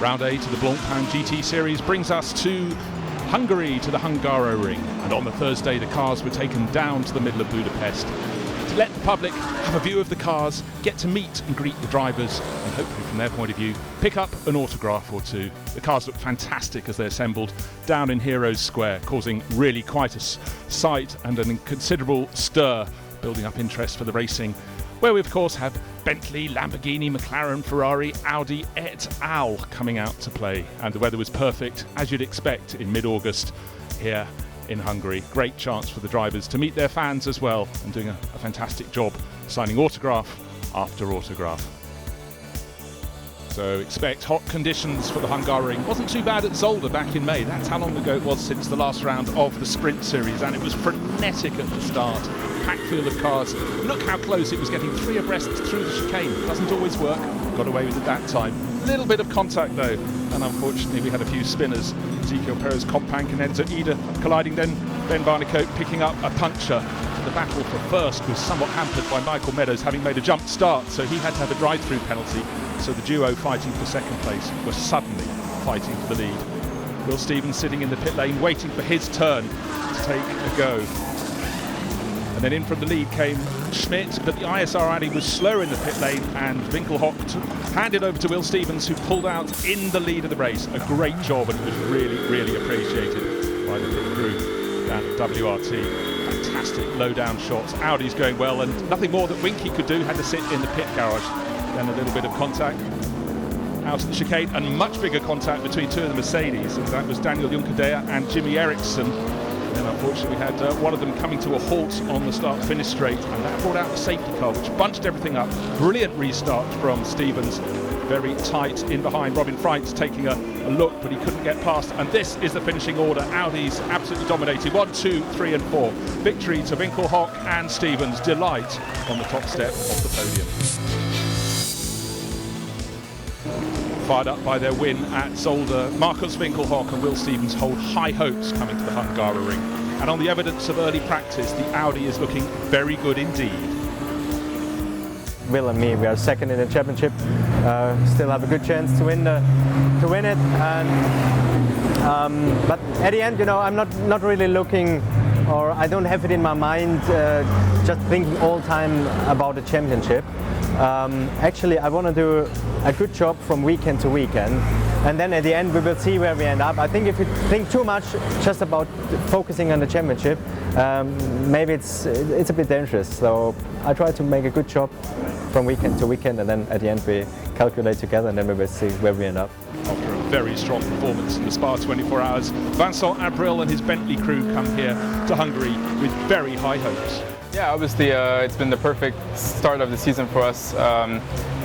Round A to the Blancpain GT Series brings us to Hungary, to the Hungaroring. And on the Thursday, the cars were taken down to the middle of Budapest to let the public have a view of the cars, get to meet and greet the drivers, and hopefully from their point of view, pick up an autograph or two. The cars look fantastic as they assembled down in Heroes Square, causing really quite a sight and an considerable stir, building up interest for the racing, where we of course have Bentley, Lamborghini, McLaren, Ferrari, Audi et al. Coming out to play. And the weather was perfect, as you'd expect in mid-August here in Hungary. Great chance for the drivers to meet their fans as well, and doing a fantastic job signing autograph after autograph. So expect hot conditions for the Hungaroring. Wasn't too bad at Zolder back in May. That's how long ago it was since the last round of the Sprint Series, and it was frenetic at the start. Packed field of cars. Look how close it was, getting three abreast through the chicane. Doesn't always work. Got away with it that time. Little bit of contact though, and unfortunately we had a few spinners. Ezekiel Perez, Compank and Enzo Ida colliding, then Ben Barnicoat picking up a puncture. The battle for first was somewhat hampered by Michael Meadows having made a jump start, so he had to have a drive-through penalty. So the duo fighting for second place were suddenly fighting for the lead. Will Stevens sitting in the pit lane waiting for his turn to take a go. And then in from the lead came Schmidt, but the ISR Audi was slower in the pit lane, and Winkelhock handed over to Will Stevens, who pulled out in the lead of the race. A great job, and it was really, really appreciated by the pit crew down at WRT. Fantastic low-down shots. Audi's going well, and nothing more that Winky could do. Had to sit in the pit garage. Then a little bit of contact out of the chicane, and much bigger contact between two of the Mercedes, and that was Daniel Juncadea and Jimmy Eriksson. And unfortunately we had one of them coming to a halt on the start-finish straight, and that brought out the safety car, which bunched everything up. Brilliant restart from Stevens. Very tight in behind. Robin Freitz taking a look, but he couldn't get past. And this is the finishing order. Audi's absolutely dominated. 1, 2, 3 and 4. Victory to Winkelhock and Stevens. Delight on the top step of the podium. Fired up by their win at Zolder, Marcus Winkelhock and Will Stevens hold high hopes coming to the Hungaroring. And on the evidence of early practice, the Audi is looking very good indeed. Will and me, we are second in the championship. Still have a good chance to win it. And but at the end, you know, I'm not really looking, or I don't have it in my mind, just thinking all the time about the championship. Actually, I want to do a good job from weekend to weekend, and then at the end we will see where we end up. I think if you think too much just about focusing on the championship, maybe it's a bit dangerous. So I try to make a good job from weekend to weekend, and then at the end we calculate together, and then we will see where we end up. After a very strong performance in the Spa 24 Hours, Vincent Abril and his Bentley crew come here to Hungary with very high hopes. Yeah, obviously it's been the perfect start of the season for us.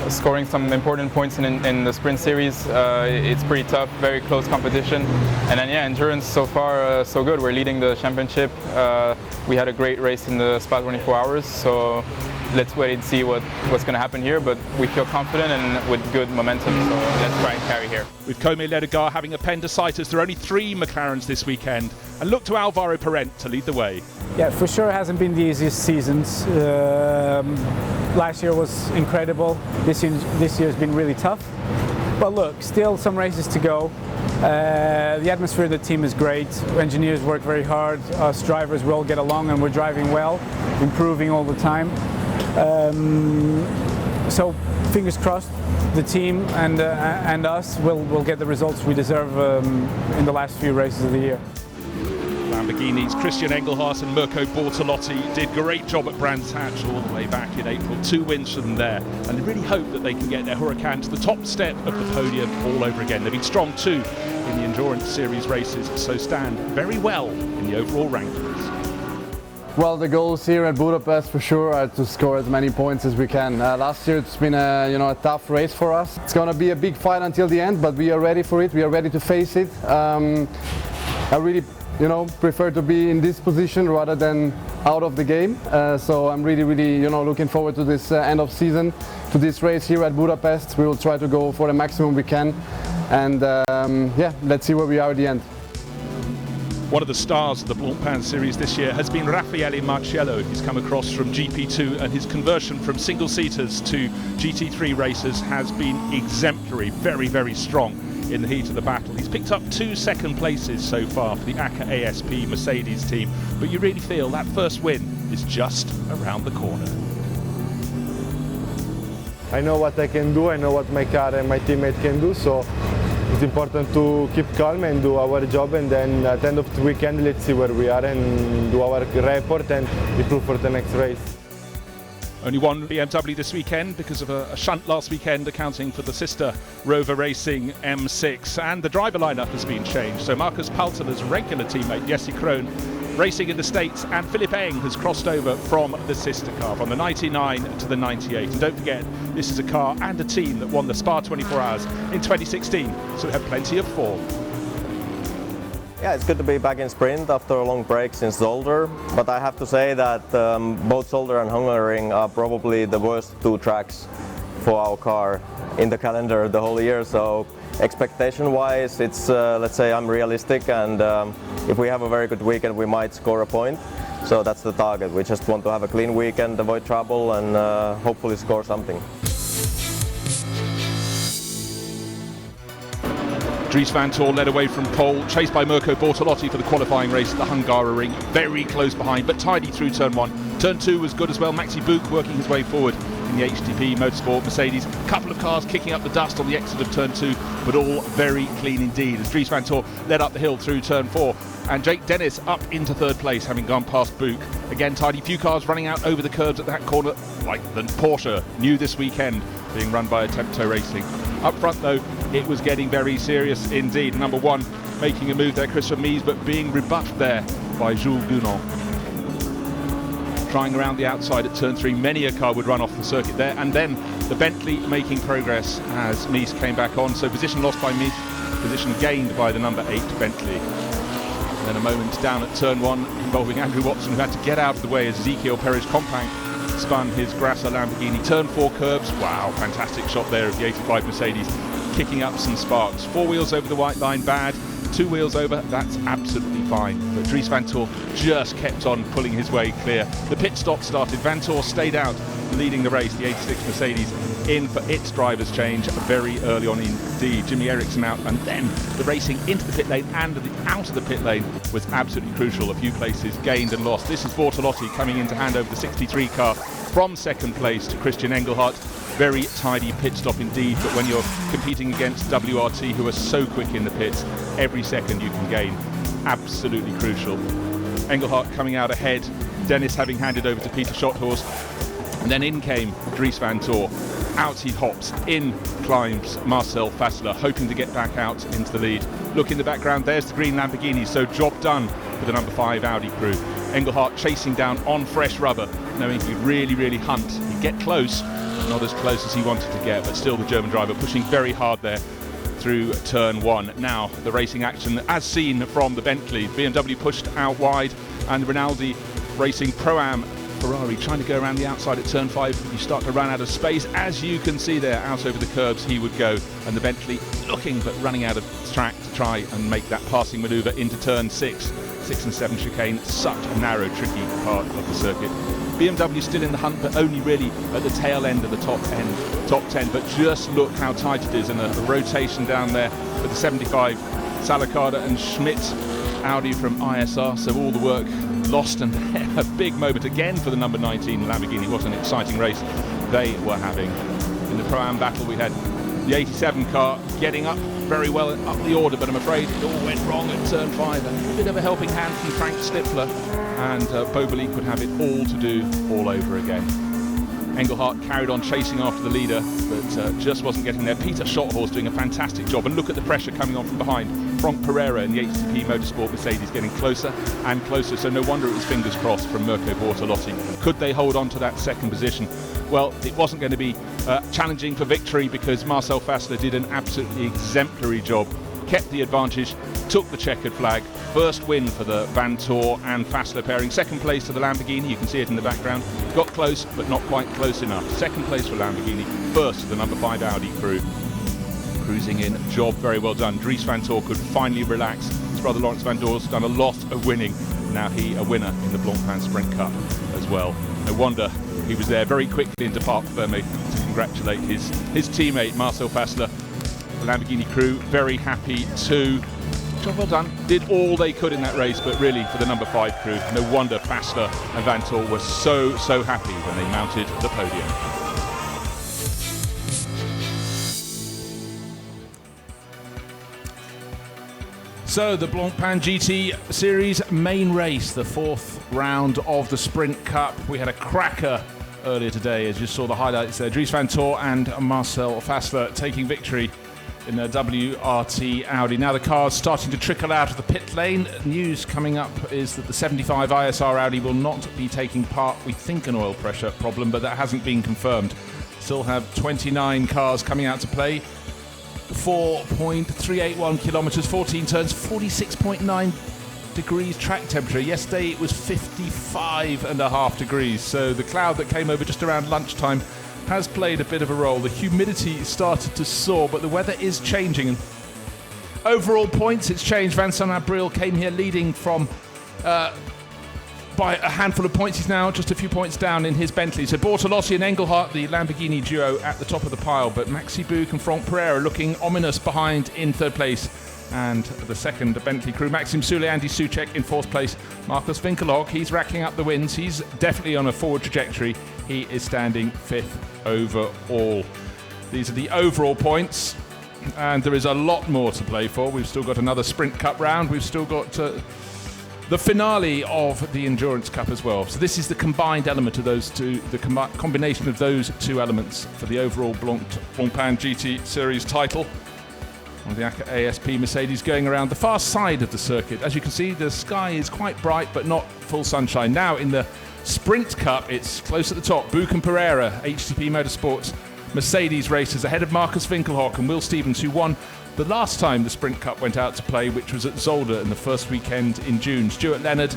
Scoring some important points in the Sprint Series. It's pretty tough, very close competition. And then yeah, endurance so far so good. We're leading the championship. We had a great race in the Spa 24 Hours, so let's wait and see what's going to happen here, but we feel confident and with good momentum, so let's try and carry here. With Comé Ledegar having appendicitis, there are only 3 McLarens this weekend, and look to Alvaro Parent to lead the way. Yeah, for sure it hasn't been the easiest seasons. Last year was incredible. This year's been really tough. But look, still some races to go. The atmosphere of the team is great. Engineers work very hard. Us drivers will get along, and we're driving well, improving all the time. So fingers crossed, the team and us will get the results we deserve in the last few races of the year. Lamborghini's Christian Engelhardt and Mirko Bortolotti did a great job at Brands Hatch all the way back in April. 2 wins for them there, and they really hope that they can get their Huracan to the top step of the podium all over again. They've been strong too in the Endurance Series races, so stand very well in the overall rankings. Well, the goals here at Budapest for sure are to score as many points as we can. Last year it's been a tough race for us. It's going to be a big fight until the end, but we are ready for it. We are ready to face it. I really prefer to be in this position rather than out of the game. So I'm really looking forward to this end of season, to this race here at Budapest. We will try to go for the maximum we can, and yeah, let's see where we are at the end. One of the stars of the Blancpain series this year has been Raffaele Marciello. He's come across from GP2, and his conversion from single-seaters to GT3 races has been exemplary, very, very strong. in the heat of the battle. He's picked up 2 second places so far for the ACA ASP Mercedes team, but you really feel that first win is just around the corner. I know what I can do, I know what my car and my teammate can do, so it's important to keep calm and do our job, and then at the end of the weekend let's see where we are and do our report and improve for the next race. Only one BMW this weekend because of a shunt last weekend, accounting for the sister Rover Racing M6, and the driver lineup has been changed. So Marcus Paltela's regular teammate Jesse Krohn racing in the States, and Philipp Eng has crossed over from the sister car, from the 99 to the 98. And don't forget, this is a car and a team that won the Spa 24 Hours in 2016, so we have plenty of form. Yeah, it's good to be back in sprint after a long break since Zolder, but I have to say that both Zolder and Hungary are probably the worst 2 tracks for our car in the calendar the whole year, so expectation-wise it's, let's say, unrealistic, and if we have a very good weekend we might score a point, so that's the target. We just want to have a clean weekend, avoid trouble, and hopefully score something. Dries van Tor led away from pole, chased by Mirko Bortolotti for the qualifying race at the Hungaroring. Very close behind, but tidy through turn 1. Turn 2 was good as well. Maxi Buch working his way forward in the HTP Motorsport Mercedes. A couple of cars kicking up the dust on the exit of turn 2, but all very clean indeed as Dries van Tor led up the hill through turn 4. And Jake Dennis up into 3rd place, having gone past Buch. Again, tidy, few cars running out over the curbs at that corner, like the Porsche, new this weekend, being run by Attempto Racing. Up front though, it was getting very serious indeed. Number 1 making a move there, Christian Mies, but being rebuffed there by Jules Gounon. Trying around the outside at turn 3, many a car would run off the circuit there, and then the Bentley making progress as Mies came back on. So position lost by Mies, position gained by the number 8 Bentley. And then a moment down at turn 1 involving Andrew Watson, who had to get out of the way as Ezekiel Perez Compact spun his Grasser Lamborghini. Turn 4 curbs, wow, fantastic shot there of the 85 Mercedes, kicking up some sparks. 4 wheels over the white line, bad. 2 wheels over, that's absolutely fine. But Dries van Tor just kept on pulling his way clear. The pit stop started, Van Tor stayed out, leading the race, the 86 Mercedes in for its driver's change very early on indeed. Jimmy Eriksson out, and then the racing into the pit lane and out of the pit lane was absolutely crucial. A few places gained and lost. This is Bortolotti coming in to hand over the 63 car from 2nd place to Christian Engelhardt. Very tidy pit stop indeed, but when you're competing against WRT, who are so quick in the pits, every second you can gain, absolutely crucial. Engelhardt coming out ahead, Dennis having handed over to Peter Schotthorst, and then in came Dries van Tor. Out he hops, in climbs Marcel Fassler, hoping to get back out into the lead. Look in the background, there's the green Lamborghini, so job done for the number 5 Audi crew. Engelhardt chasing down on fresh rubber, knowing he'd really hunt. He'd get close, not as close as he wanted to get, but still the German driver pushing very hard there through turn 1. Now the racing action as seen from the Bentley. BMW pushed out wide, and Rinaldi racing Pro-Am Ferrari trying to go around the outside at turn 5. You start to run out of space, as you can see there. Out over the curbs he would go, and the Bentley looking but running out of track to try and make that passing manoeuvre into turn 6 and 7 chicane. Such a narrow, tricky part of the circuit. BMW still in the hunt, but only really at the tail end of the top 10. But just look how tight it is, and a rotation down there with the 75 Salakada and Schmidt Audi from ISR. So all the work lost, and a big moment again for the number 19 Lamborghini. What an exciting race they were having. In the Pro-Am battle we had the 87 car getting up very well up the order, but I'm afraid it all went wrong at turn 5. A bit of a helping hand from Frank Stifler, and Boberly could have it all to do all over again. Engelhardt carried on chasing after the leader, but just wasn't getting there. Peter Schotthorst doing a fantastic job, and look at the pressure coming on from behind. Frank Pereira in the HTP Motorsport Mercedes getting closer and closer, so no wonder it was fingers crossed from Mirko Bortolotti. Could they hold on to that 2nd position? Well, it wasn't going to be challenging for victory, because Marcel Fassler did an absolutely exemplary job, kept the advantage, took the checkered flag. First win for the Van Tor and Fassler pairing. 2nd place to the Lamborghini, you can see it in the background. Got close, but not quite close enough. 2nd place for Lamborghini, 1st to the number 5 Audi crew. Cruising in, job very well done. Dries van Tor could finally relax. His brother Lawrence van Door's done a lot of winning. Now he a winner in the Blancpain Sprint Cup as well. No wonder he was there very quickly into Parc Fermé to congratulate his teammate Marcel Fassler. The Lamborghini crew very happy too. Job well done. Did all they could in that race, but really for the number 5 crew, no wonder Fassler and Vantor were so happy when they mounted the podium. So the Blancpain GT Series main race, the 4th round of the Sprint Cup. We had a cracker earlier today, as you saw the highlights there. Dries Vantor and Marcel Fassler taking victory in the WRT Audi. Now the car's starting to trickle out of the pit lane. News coming up is that the 75 ISR Audi will not be taking part. We think an oil pressure problem, but that hasn't been confirmed. Still have 29 cars coming out to play. 4.381 kilometers, 14 turns, 46.9 degrees track temperature. Yesterday it was 55.5 degrees, so the cloud that came over just around lunchtime has played a bit of a role. The humidity started to soar, but the weather is changing. Overall points, it's changed. Vincent Abril came here leading from by a handful of points. He's now just a few points down in his Bentley. So Bortolossi and Engelhardt, the Lamborghini duo, at the top of the pile, but Maxi Buch and Franck Pereira looking ominous behind in 3rd place. And the second Bentley crew, Maxim Soule, Andy Soucek in 4th place. Markus Winkelhock, he's racking up the wins. He's definitely on a forward trajectory. He is standing 5th overall. These are the overall points, and there is a lot more to play for. We've still got another Sprint Cup round. We've still got the finale of the Endurance Cup as well. So this is the combined element of those two, the combination of those two elements for the overall Blancpain GT Series title. On the ASP Mercedes going around the far side of the circuit. As you can see, the sky is quite bright, but not full sunshine. Now in the Sprint Cup, it's close at the top. Buch and Pereira, HTP Motorsports Mercedes racers, ahead of Markus Winkelhock and Will Stevens, who won the last time the Sprint Cup went out to play, which was at Zolder in the first weekend in June. Stuart Leonard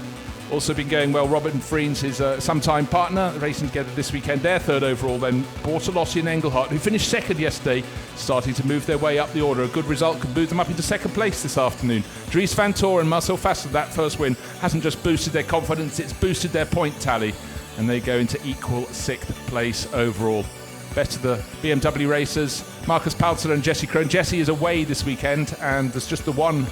also been going well. Robert and Friens, his sometime partner, racing together this weekend. Their 3rd overall. Then Bortolossi and Engelhardt, who finished 2nd yesterday, starting to move their way up the order. A good result could move them up into 2nd place this afternoon. Dries Vantor and Marcel Fassler, that first win hasn't just boosted their confidence, it's boosted their point tally, and they go into equal 6th place overall. Best of the BMW racers, Marcus Palzer and Jesse Krohn. Jesse is away this weekend, and there's just the one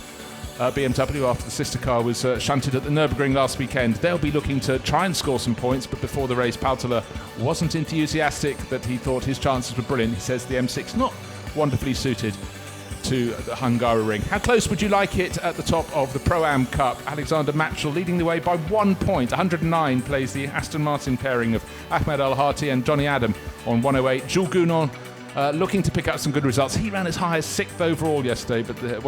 BMW after the sister car was shunted at the Nürburgring last weekend. They'll be looking to try and score some points, but before the race, Palzer wasn't enthusiastic, that he thought his chances were brilliant. He says the M6 not wonderfully suited to the Hungary ring. How close would you like it at the top of the Pro-Am Cup? Alexander Matchell leading the way by 1 point. 109 plays the Aston Martin pairing of Ahmed Al-Hati and Johnny Adam on 108. Jules Gounon looking to pick up some good results. He ran as high as 6th overall yesterday, but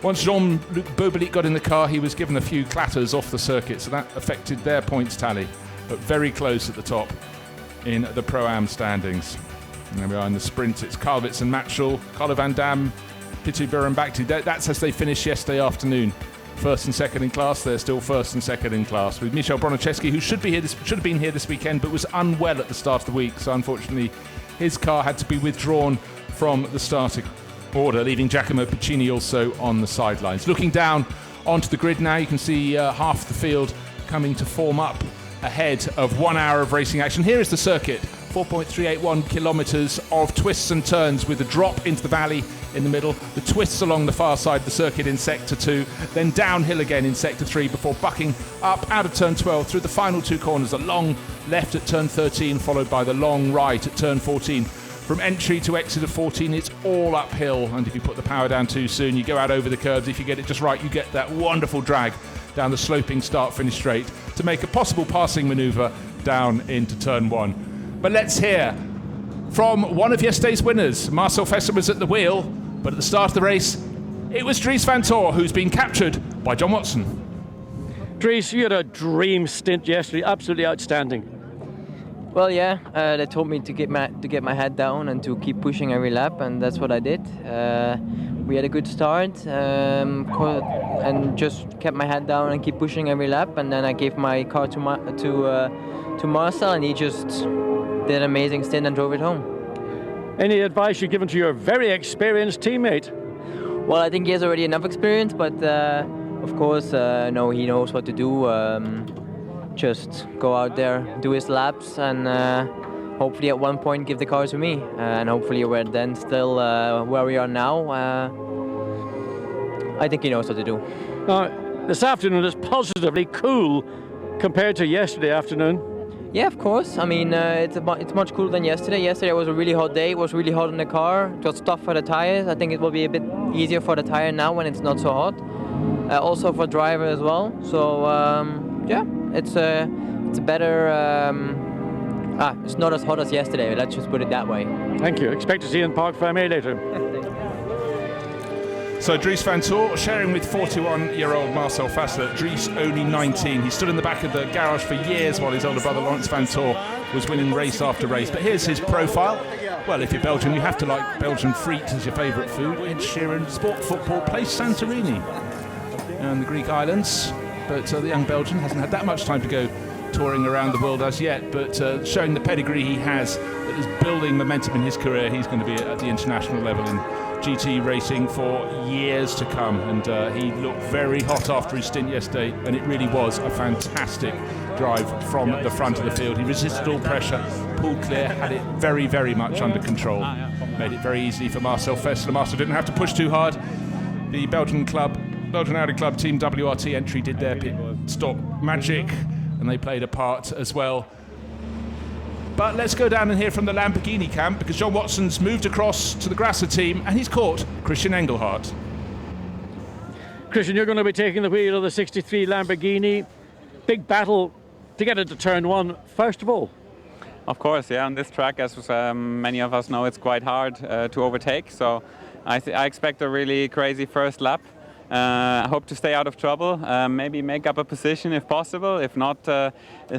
once Jean-Luc Bobelit got in the car, he was given a few clatters off the circuit, so that affected their points tally. But very close at the top in the Pro-Am standings. And there we are in the sprint. It's Karlwitz and Matchell, Carlo Van Dam, Pitubur and Bakhti. That's as they finished yesterday afternoon. 1st and 2nd in class. They're still 1st and 2nd in class. With Michel Bronicheski, who should have been here this weekend, but was unwell at the start of the week. So unfortunately, his car had to be withdrawn from the starting order, leaving Giacomo Piccini also on the sidelines. Looking down onto the grid now, you can see half the field coming to form up ahead of 1 hour of racing action. Here is the circuit. 4.381 kilometres of twists and turns with a drop into the valley in the middle, the twists along the far side of the circuit in Sector 2, then downhill again in Sector 3 before bucking up out of Turn 12 through the final 2 corners, a long left at Turn 13 followed by the long right at Turn 14. From entry to exit of 14, it's all uphill, and if you put the power down too soon, you go out over the curbs. If you get it just right, you get that wonderful drag down the sloping start-finish straight to make a possible passing manoeuvre down into Turn 1. But let's hear from one of yesterday's winners. Marcel Fassler was at the wheel, but at the start of the race, it was Dries Vantor who's been captured by John Watson. Dries, you had a dream stint yesterday, absolutely outstanding. Well, yeah, they told me to get my head down and to keep pushing every lap, and that's what I did. We had a good start and just kept my head down and keep pushing every lap, and then I gave my car to Marcel, and he just did an amazing stint and drove it home. Any advice you've given to your very experienced teammate? Well, I think he has already enough experience, but of course, no, he knows what to do. Just go out there, do his laps, and hopefully at one point give the car to me, and hopefully we're then still where we are now. I think he knows what to do. This afternoon is positively cool compared to yesterday afternoon. Yeah, of course. I mean, it's much cooler than yesterday. Yesterday was a really hot day. It was really hot in the car. It was tough for the tires. I think it will be a bit easier for the tire now when it's not so hot. Also for driver as well. So yeah, it's a better. It's not as hot as yesterday. Let's just put it that way. Thank you. Expect to see you in Park Fermé later. So Dries van Toor sharing with 41-year-old Marcel Fassler. Dries only 19. He stood in the back of the garage for years while his older brother Laurens van Toor was winning race after race. But here's his profile. Well, if you're Belgian, you have to like Belgian frites as your favourite food. Ed Sheeran, sport, football, plays Santorini and the Greek islands. But the young Belgian hasn't had that much time to go touring around the world as yet. But showing the pedigree he has, that is building momentum in his career, he's going to be at the international level in GT racing for years to come, and he looked very hot after his stint yesterday, and it really was a fantastic drive from the front of the field. He resisted all pressure, pulled clear, had it very, very much under control. Made it very easy for Marcel Fassler. Marcel didn't have to push too hard. The Belgian Audi Club Team WRT entry did their pit stop magic, and they played a part as well. But let's go down and hear from the Lamborghini camp, because John Watson's moved across to the Grasser team and he's caught Christian Engelhardt. Christian, you're going to be taking the wheel of the 63 Lamborghini. Big battle to get into turn one, first of all. Of course, yeah. On this track, as many of us know, it's quite hard to overtake. So I expect a really crazy first lap. I hope to stay out of trouble, maybe make up a position if possible. If not,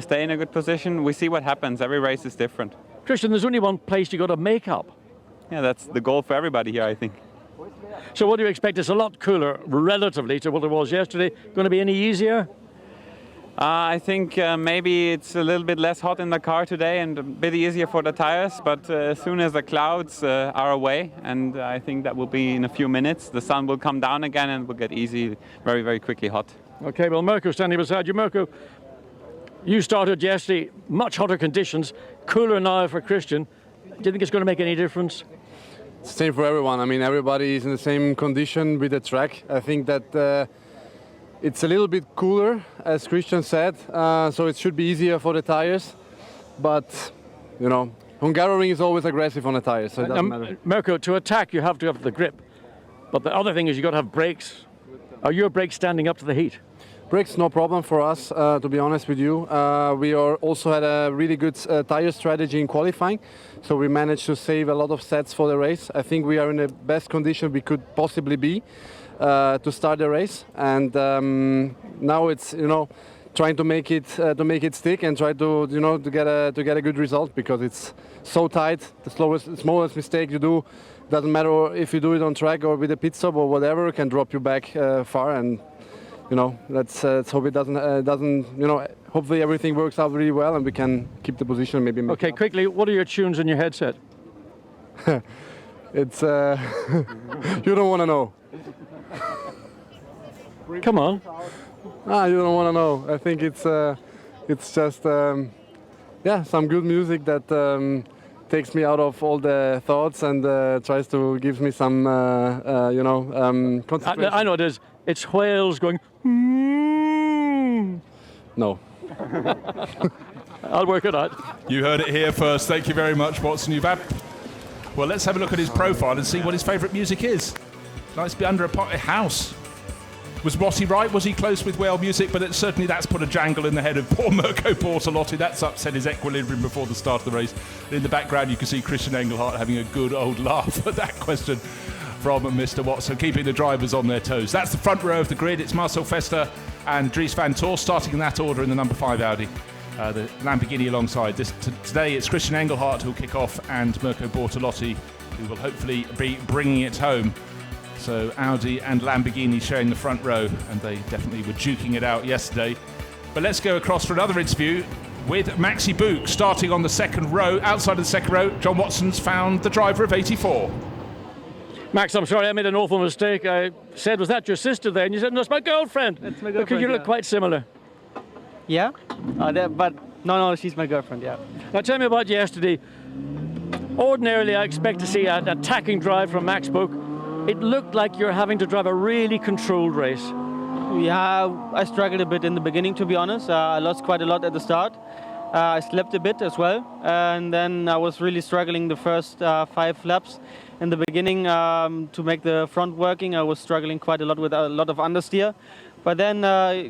stay in a good position. We see what happens. Every race is different. Christian, there's only one place you got to make up. Yeah, that's the goal for everybody here, I think. So what do you expect? It's a lot cooler relatively to what it was yesterday. Going to be any easier? I think maybe it's a little bit less hot in the car today and a bit easier for the tires, but as soon as the clouds are away, and I think that will be in a few minutes, the sun will come down again and will get easy, very, very quickly hot. Okay, well, Mirko standing beside you. Mirko, you started yesterday, much hotter conditions, cooler now for Christian. Do you think it's going to make any difference? It's the same for everyone. I mean, everybody is in the same condition with the track. I think that it's a little bit cooler, as Christian said, so it should be easier for the tires. But, you know, Hungaroring is always aggressive on the tires, so it doesn't matter. Mirko, to attack, you have to have the grip. But the other thing is you've got to have brakes. Are your brakes standing up to the heat? Brakes, no problem for us, to be honest with you. We also had a really good tire strategy in qualifying, so we managed to save a lot of sets for the race. I think we are in the best condition we could possibly be to start the race, and now it's, you know, trying to make it stick and try to, you know, to get a good result, because it's so tight. The smallest mistake you do, doesn't matter if you do it on track or with a pit stop or whatever, can drop you back far. And you know, let's hope it doesn't. You know, hopefully everything works out really well and we can keep the position. Maybe. Okay, quickly. What are your tunes in your headset? It's you don't want to know. Come on. You don't want to know. I think it's just yeah, some good music that takes me out of all the thoughts and tries to give me some you know, concentration. I know it is. It's whales going. No. I'll work it out. You heard it here first. Thank you very much, Watson. Well, let's have a look at his profile and see what his favourite music is. Nice to be under a house. Was Rossi right? Was he close with whale music? But certainly that's put a jangle in the head of poor Mirko Bortolotti. That's upset his equilibrium before the start of the race. In the background, you can see Christian Engelhardt having a good old laugh at that question from Mr. Watson, keeping the drivers on their toes. That's the front row of the grid. It's Marcel Fassler and Dries van Toor starting in that order in the number 5 Audi. The Lamborghini alongside. Today it's Christian Engelhardt who'll kick off and Mirko Bortolotti, who will hopefully be bringing it home. So Audi and Lamborghini sharing the front row, and they definitely were duking it out yesterday. But let's go across for another interview with Maxi Book starting on the second row. Outside of the second row, John Watson's found the driver of 84. Max, I'm sorry, I made an awful mistake. I said, was that your sister there? And you said, no, it's my girlfriend. It's my girlfriend. Because you look quite similar. Yeah, but No, she's my girlfriend, yeah. Now tell me about yesterday. Ordinarily, I expect to see an attacking drive from Max Book. It looked like you're having to drive a really controlled race. Yeah, I struggled a bit in the beginning, to be honest. I lost quite a lot at the start. I slept a bit as well, and then I was really struggling the first 5 laps. In the beginning, to make the front working, I was struggling quite a lot with a lot of understeer. But then,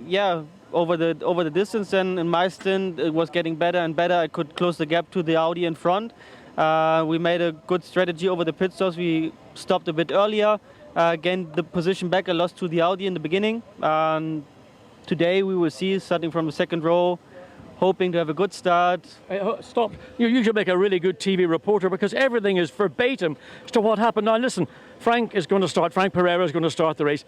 yeah, over the distance, then in my stint, it was getting better and better. I could close the gap to the Audi in front. We made a good strategy over the pit stops. We stopped a bit earlier, gained the position back. I lost to the Audi in the beginning. Today we will see, starting from the second row, hoping to have a good start. Hey, stop. You should make a really good TV reporter, because everything is verbatim as to what happened. Now listen, Frank Pereira is going to start the race.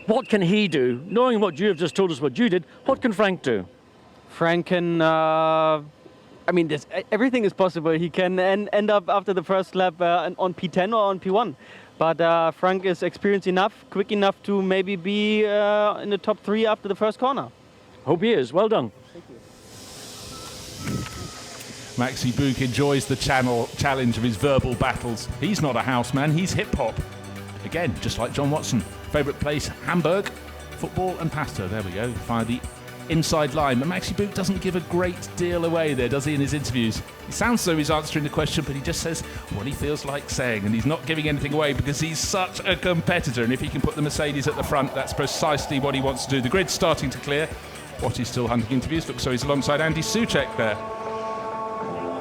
What can he do? Knowing what you have just told us what you did, what can Frank do? Frank can, I mean, everything is possible. He can end up after the first lap on P10 or on P1. But Frank is experienced enough, quick enough to maybe be in the top 3 after the first corner. Hope he is. Well done. Thank you. Maxi Book enjoys the challenge of his verbal battles. He's not a house man, he's hip-hop. Again, just like John Watson. Favourite place, Hamburg, football and pasta. There we go, via the inside line. But Maxi Book doesn't give a great deal away there, does he, in his interviews? It sounds as though he's answering the question, but he just says what he feels like saying, and he's not giving anything away because he's such a competitor, and if he can put the Mercedes at the front, that's precisely what he wants to do. The grid's starting to clear. What he's still hunting interviews. Looks so he's alongside Andy Soucek there.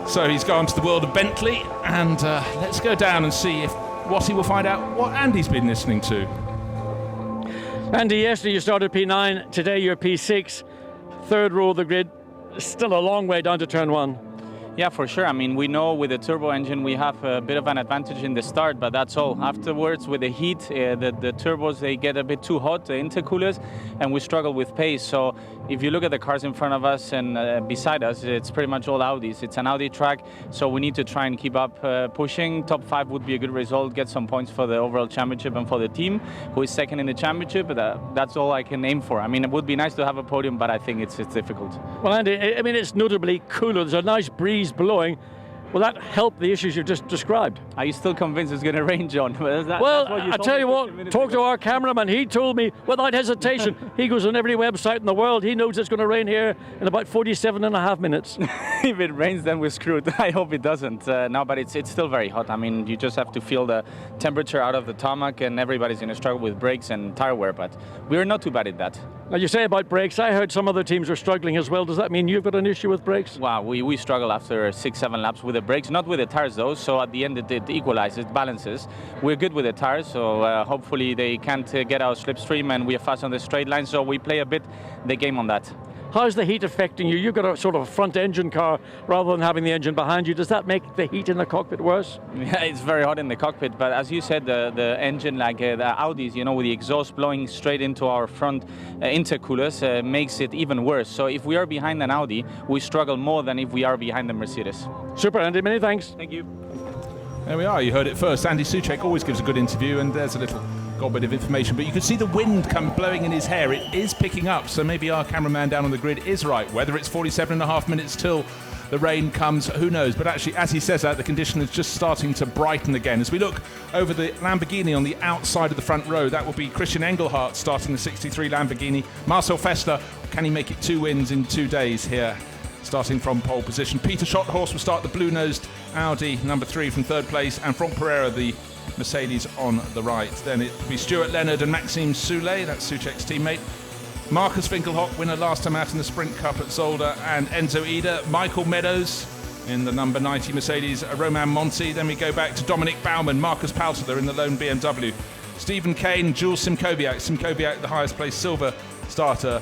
So he's gone to the world of Bentley, and let's go down and see if Watty will find out what Andy's been listening to. Andy, yesterday you started P9, today you're P6, third row of the grid, still a long way down to turn 1. Yeah, for sure. I mean, we know with the turbo engine we have a bit of an advantage in the start, but that's all. Afterwards, with the heat, the turbos, they get a bit too hot, the intercoolers, and we struggle with pace. So if you look at the cars in front of us and beside us, it's pretty much all Audis. It's an Audi track, so we need to try and keep up pushing. Top 5 would be a good result, get some points for the overall championship and for the team, who is second in the championship. That's all I can aim for. I mean, it would be nice to have a podium, but I think it's difficult. Well, Andy, I mean, it's notably cooler. There's a nice breeze blowing. Will that help the issues you've just described? Are you still convinced it's going to rain, John? Well, I tell you what, talk to our cameraman. He told me without hesitation. He goes on every website in the world. He knows it's going to rain here in about 47.5 minutes. If it rains, then we're screwed. I hope it doesn't. No, but it's still very hot. I mean, you just have to feel the temperature out of the tarmac, and everybody's going to struggle with brakes and tire wear, but we're not too bad at that. Now, you say about brakes, I heard some other teams are struggling as well. Does that mean you've got an issue with brakes? Wow, we struggle after 6-7 laps with the brakes, not with the tires though, so at the end it equalizes, it balances. We're good with the tires, so hopefully they can't get our slipstream, and we're fast on the straight line, so we play a bit the game on that. How's the heat affecting you? You've got a sort of front engine car rather than having the engine behind you. Does that make the heat in the cockpit worse? Yeah, it's very hot in the cockpit, but as you said, the engine, like the Audis, you know, with the exhaust blowing straight into our front intercoolers, makes it even worse. So if we are behind an Audi, we struggle more than if we are behind the Mercedes. Super, Andy, many thanks. Thank you. There we are, you heard it first. Andy Soucek always gives a good interview, and there's a little bit of information, but you can see the wind come blowing in his hair. It is picking up, so maybe our cameraman down on the grid is right. Whether it's 47.5 minutes till the rain comes, who knows? But actually, as he says that, the condition is just starting to brighten again. As we look over the Lamborghini on the outside of the front row, that will be Christian Engelhardt starting the 63 Lamborghini. Marcel Fessler, can he make it 2 wins in 2 days here, starting from pole position? Peter Schotthorst will start the blue-nosed Audi number 3 from 3rd place, and Franck Pereira, the Mercedes, on the right. Then it'll be Stuart Leonard and Maxime Soulet, that's Soucek's teammate. Marcus Winkelhock, winner last time out in the Sprint Cup at Zolder, and Enzo Ida. Michael Meadows in the number 90 Mercedes, Romain Monti. Then we go back to Dominic Baumann, Marcus Paltler in the lone BMW. Stephen Kane, Jules Simkowiak, the highest placed silver starter.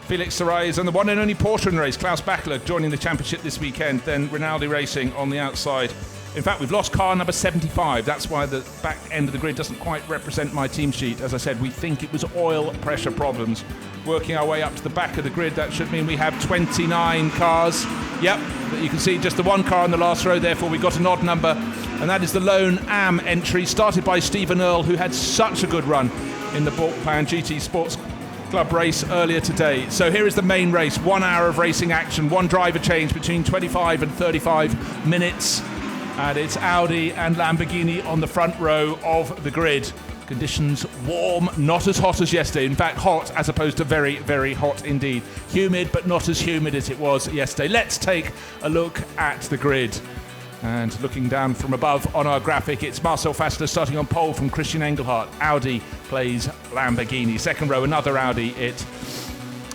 Felix Sarais and the one and only Porsche in the race, Klaus Bachler, joining the championship this weekend. Then Rinaldi Racing on the outside. In fact, we've lost car number 75. That's why the back end of the grid doesn't quite represent my team sheet. As I said, we think it was oil pressure problems. Working our way up to the back of the grid, that should mean we have 29 cars. Yep, but you can see just the one car in the last row, therefore we got an odd number. And that is the lone AM entry, started by Stephen Earle, who had such a good run in the Blancpain GT Club race earlier today. So here is the main race. 1 hour of racing action, one driver change between 25 and 35 minutes. And it's Audi and Lamborghini on the front row of the grid. Conditions warm, not as hot as yesterday. In fact, hot as opposed to very, very hot indeed. Humid, but not as humid as it was yesterday. Let's take a look at the grid. And looking down from above on our graphic, it's Marcel Fassler starting on pole from Christian Engelhardt. Audi plays Lamborghini. Second row, another Audi. It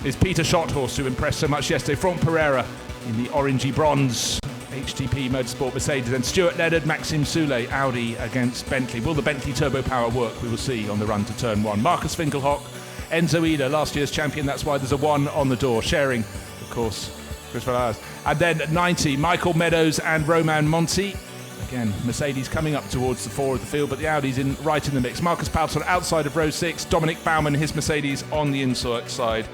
is Peter Schotthorst, who impressed so much yesterday. Franck Pereira in the orangey bronze HTP Motorsport Mercedes. And Stuart Leonard, Maxime Soulet, Audi against Bentley. Will the Bentley turbo power work? We will see on the run to turn 1. Marcus Finkelhock, Enzo Ida, last year's champion. That's why there's a 1 on the door. Sharing, of course, Chris Valaz. And then at 90, Michael Meadows and Romain Monti. Again, Mercedes coming up towards the 4 of the field, but the Audi's right in the mix. Marcus Palton outside of row 6. Dominic Baumann, his Mercedes, on the inside side.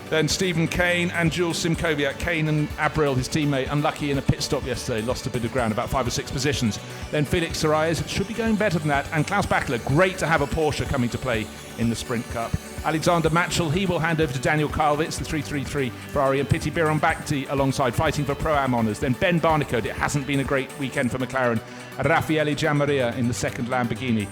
Then Stephen Kane and Jules Simkoviak. Kane and Abril, his teammate, unlucky in a pit stop yesterday, lost a bit of ground, about 5 or 6 positions. Then Felix Saraez should be going better than that. And Klaus Bachler, great to have a Porsche coming to play in the Sprint Cup. Alexander Matchell, he will hand over to Daniel Kalvitz, the 333 Ferrari, and Piti Birampakti alongside, fighting for Pro-Am honours. Then Ben Barnicoat, it hasn't been a great weekend for McLaren, and Raffaele Giammaria in the second Lamborghini.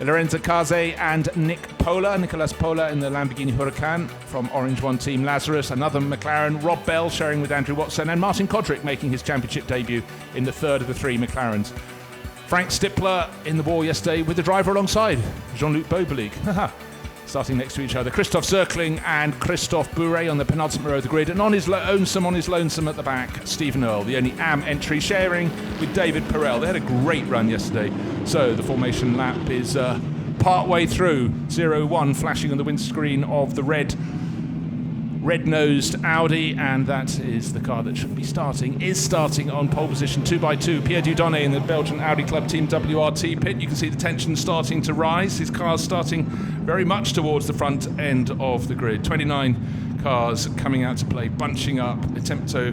Lorenzo Kaze and Nicolas Pola in the Lamborghini Huracan from Orange One Team Lazarus. Another McLaren, Rob Bell sharing with Andrew Watson, and Martin Kodrick making his championship debut in the third of the 3 McLarens. Frank Stippler in the war yesterday with the driver alongside, Jean-Luc Beaubelic. Starting next to each other. Christoph Zirkling and Christophe Bourret on the penultimate row of the grid, and on his lonesome at the back, Stephen Earle, the only AM entry, sharing with David Perel. They had a great run yesterday. So the formation lap is part way through. 0-1 flashing on the windscreen of the red-nosed Audi, and that is the car that should be starting on pole position 2x2. Pierre Dieudonné in the Belgian Audi Club Team WRT pit. You can see the tension starting to rise. His car's starting very much towards the front end of the grid. 29 cars coming out to play, bunching up. Attempto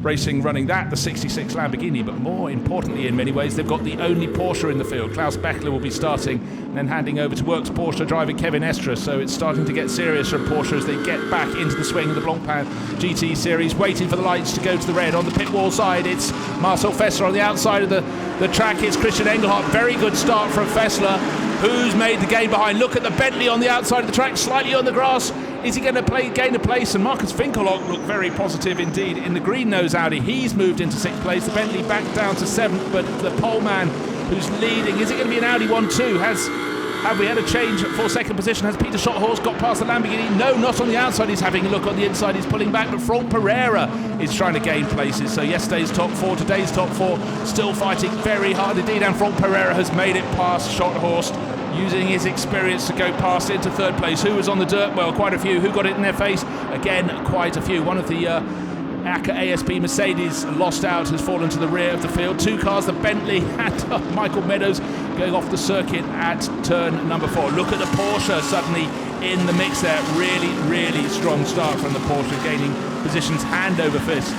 Racing running that, the 66 Lamborghini, but more importantly in many ways, they've got the only Porsche in the field. Klaus Bachler will be starting, and then handing over to Works Porsche driver Kevin Estra. So it's starting to get serious from Porsche as they get back into the swing of the Blancpain GT Series, waiting for the lights to go to the red. On the pit wall side, it's Marcel Fessler. On the outside of the track, it's Christian Engelhardt. Very good start from Fessler, who's made the gain behind. Look at the Bentley on the outside of the track, slightly on the grass. Is he going to gain a place? And Marcus Finkelhock looked very positive indeed in the green nose Audi. He's moved into 6th place. The Bentley back down to 7th, but the pole man who's leading, is it going to be an Audi 1-2? Have we had a change for second position? Has Peter Schotthorst got past the Lamborghini? No, not on the outside. He's having a look. On the inside, he's pulling back. But Franck Pereira is trying to gain places. So yesterday's top 4, today's top 4, still fighting very hard indeed. And Franck Pereira has made it past Schotthorst, using his experience to go past into 3rd place. Who was on the dirt? Well, quite a few. Who got it in their face? Again, quite a few. One of the ACA ASP Mercedes lost out, has fallen to the rear of the field. 2 cars, the Bentley and Michael Meadows going off the circuit at turn number 4. Look at the Porsche suddenly in the mix there. Really, really strong start from the Porsche, gaining positions hand over fist.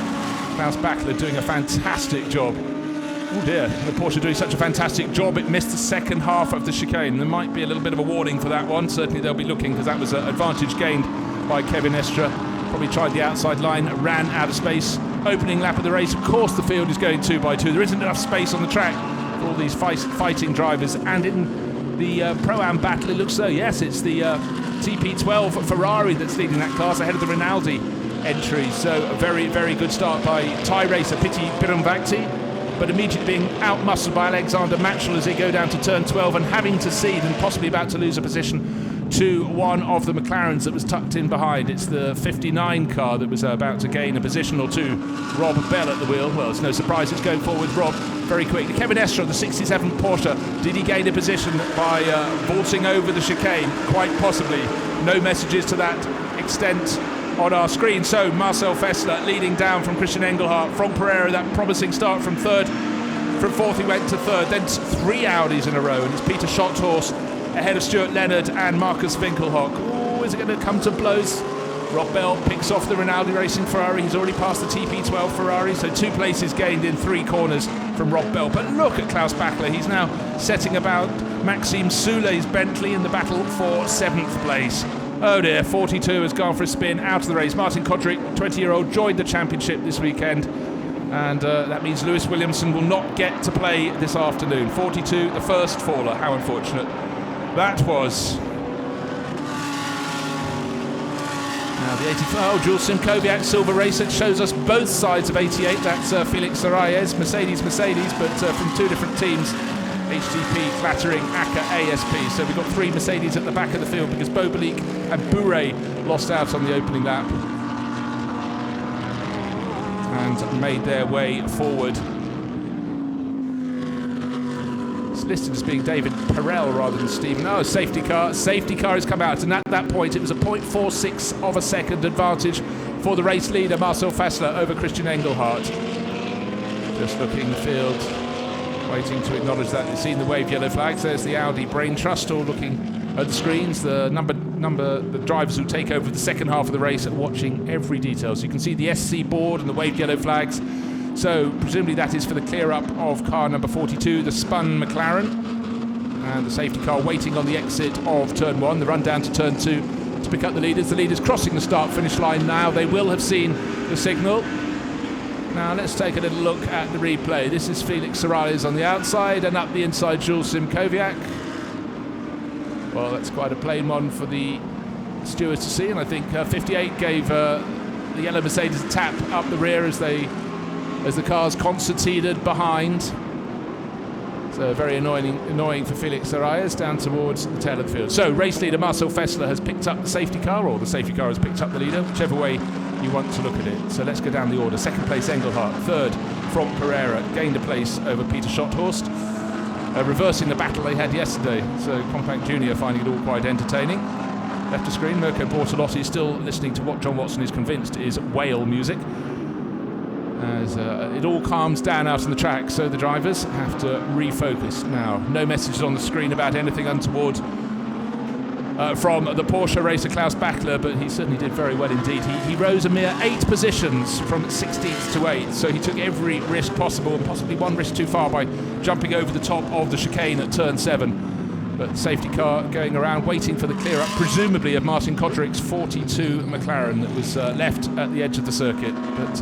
Klaus Bachler doing a fantastic job. Oh dear, the Porsche doing such a fantastic job, it missed the second half of the chicane. There might be a little bit of a warning for that one. Certainly they'll be looking, because that was an advantage gained by Kevin Estra. Probably tried the outside line, ran out of space. Opening lap of the race, of course the field is going 2x2. There isn't enough space on the track for all these fighting drivers. And in the Pro-Am battle, it looks so. Yes, it's the TP12 Ferrari that's leading that class ahead of the Rinaldi entry. So a very, very good start by Thai racer Piti Birampakti, but immediately being out-muscled by Alexander Matchell as they go down to turn 12 and having to cede and possibly about to lose a position to one of the McLarens that was tucked in behind. It's the 59 car that was about to gain a position or two. Rob Bell at the wheel. Well, it's no surprise it's going forward with Rob very quickly. Kevin Estra, the 67 Porsche, did he gain a position by vaulting over the chicane? Quite possibly. No messages to that extent on our screen. So Marcel Fessler leading down from Christian Engelhardt. Franck Pereira, that promising start from 3rd. From 4th he went to 3rd. Then 3 Audis in a row, and it's Peter Schotthorst ahead of Stuart Leonard and Marcus Finkelhock. Oh, is it going to come to blows? Rob Bell picks off the Rinaldi Racing Ferrari. He's already passed the TP12 Ferrari, so 2 places gained in 3 corners from Rob Bell. But look at Klaus Bachler. He's now setting about Maxime Soulet's Bentley in the battle for 7th place. Oh dear, 42 has gone for a spin out of the race. Martin Kodrick, 20-year-old, joined the championship this weekend. And that means Lewis Williamson will not get to play this afternoon. 42, the first faller. How unfortunate that was. Now the 85, oh, Jules Simkowiak, silver racer, shows us both sides of 88. That's Felix Arraez, Mercedes, but from two different teams. HTP, Clattering, ACA, ASP. So we've got three Mercedes at the back of the field because Bobelik and Bure lost out on the opening lap and made their way forward. It's listed as being David Perel rather than Stephen. Oh, safety car. Safety car has come out, and at that point it was a 0.46 of a second advantage for the race leader, Marcel Fassler, over Christian Engelhardt. Just looking the field, waiting to acknowledge that. You've seen the waved yellow flags. There's the Audi Brain Trust all looking at the screens. The the drivers who take over the second half of the race are watching every detail. So you can see the SC board and the waved yellow flags. So presumably that is for the clear up of car number 42, the spun McLaren. And the safety car waiting on the exit of turn 1, the run down to turn 2 to pick up the leaders. The leaders crossing the start finish line now. They will have seen the signal. Now let's take a little look at the replay. This is Felix Arraez on the outside, and up the inside Jules Simkowiak. Well, that's quite a plain one for the stewards to see, and I think 58 gave the yellow Mercedes a tap up the rear as the cars concertinaed behind. So very annoying for Felix Arraez down towards the tail of the field. So race leader Marcel Fassler has picked up the safety car, or the safety car has picked up the leader, whichever way you want to look at it. So let's go down the order. Second place Engelhardt, third Franck Pereira, gained a place over Peter Schotthorst, reversing the battle they had yesterday. So Compact Junior finding it all quite entertaining. Left of screen, Mirko Bortolotti still listening to what John Watson is convinced is whale music. As it all calms down out on the track, so the drivers have to refocus now. No messages on the screen about anything untoward from the Porsche racer Klaus Bachler, but he certainly did very well indeed. He rose a mere 8 positions from 16th to 8th, so he took every risk possible, and possibly one risk too far by jumping over the top of the chicane at turn 7. But safety car going around, waiting for the clear up, presumably of Martin Kodrick's 42 McLaren that was left at the edge of the circuit. But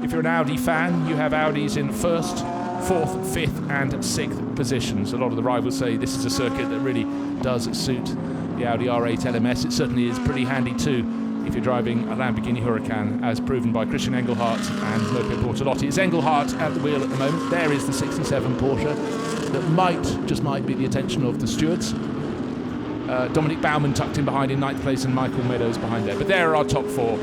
if you're an Audi fan, you have Audis in 1st, 4th, 5th and 6th positions. A lot of the rivals say this is a circuit that really does suit the Audi R8 LMS. It certainly is pretty handy too if you're driving a Lamborghini Huracan, as proven by Christian Engelhardt and Mirko Bortolotti. It's Engelhardt at the wheel at the moment. There is the 67 Porsche that just might be the attention of the stewards. Dominic Baumann tucked in behind in 9th place, and Michael Meadows behind there. But there are our top 4.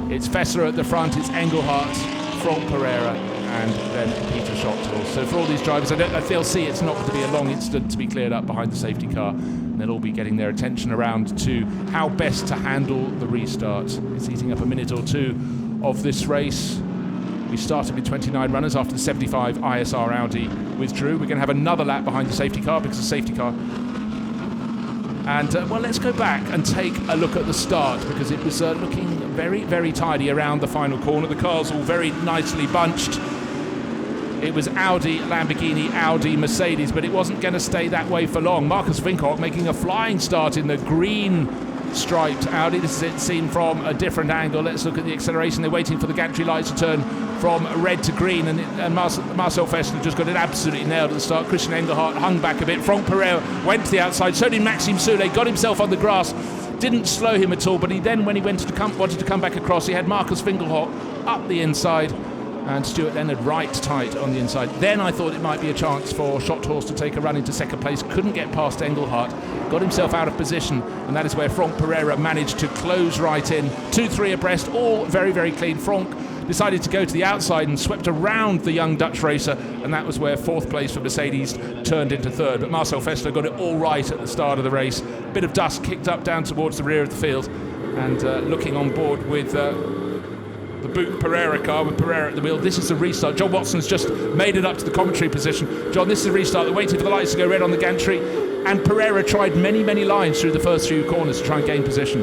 It's Fassler at the front, it's Engelhardt, Franck Pereira, and then Peter Schotthorst. So for all these drivers, they'll see it's not going to be a long incident to be cleared up behind the safety car. And they'll all be getting their attention around to how best to handle the restart. It's eating up a minute or two of this race. We started with 29 runners after the 75 ISR Audi withdrew. We're going to have another lap behind the safety car because the safety car... And, well, let's go back and take a look at the start, because it was looking very, very tidy around the final corner. The cars all very nicely bunched. It was Audi, Lamborghini, Audi, Mercedes, but it wasn't going to stay that way for long. Marcus Vinkoch making a flying start in the green striped Audi. This is it seen from a different angle. Let's look at the acceleration. They're waiting for the gantry lights to turn from red to green, and Marcel Fassler just got it absolutely nailed at the start. Christian Engelhardt hung back a bit. Franck Pereira went to the outside. So did Maxime Soulet. Got himself on the grass. Didn't slow him at all, but when he wanted to come back across, he had Marcus Vinkoch up the inside, and Stuart Leonard right tight on the inside. Then I thought it might be a chance for Schotthorst to take a run into second place. Couldn't get past Engelhardt. Got himself out of position, and that is where Franck Pereira managed to close right in. 2-3 abreast, all very, very clean. Franck decided to go to the outside and swept around the young Dutch racer, and that was where 4th place for Mercedes turned into 3rd. But Marcel Fassler got it all right at the start of the race. Bit of dust kicked up down towards the rear of the field, and looking on board with the Boot Pereira car with Pereira at the wheel. This is the restart. John Watson's just made it up to the commentary position. John, this is the restart. They're waiting for the lights to go red on the gantry, and Pereira tried many, many lines through the first few corners to try and gain position.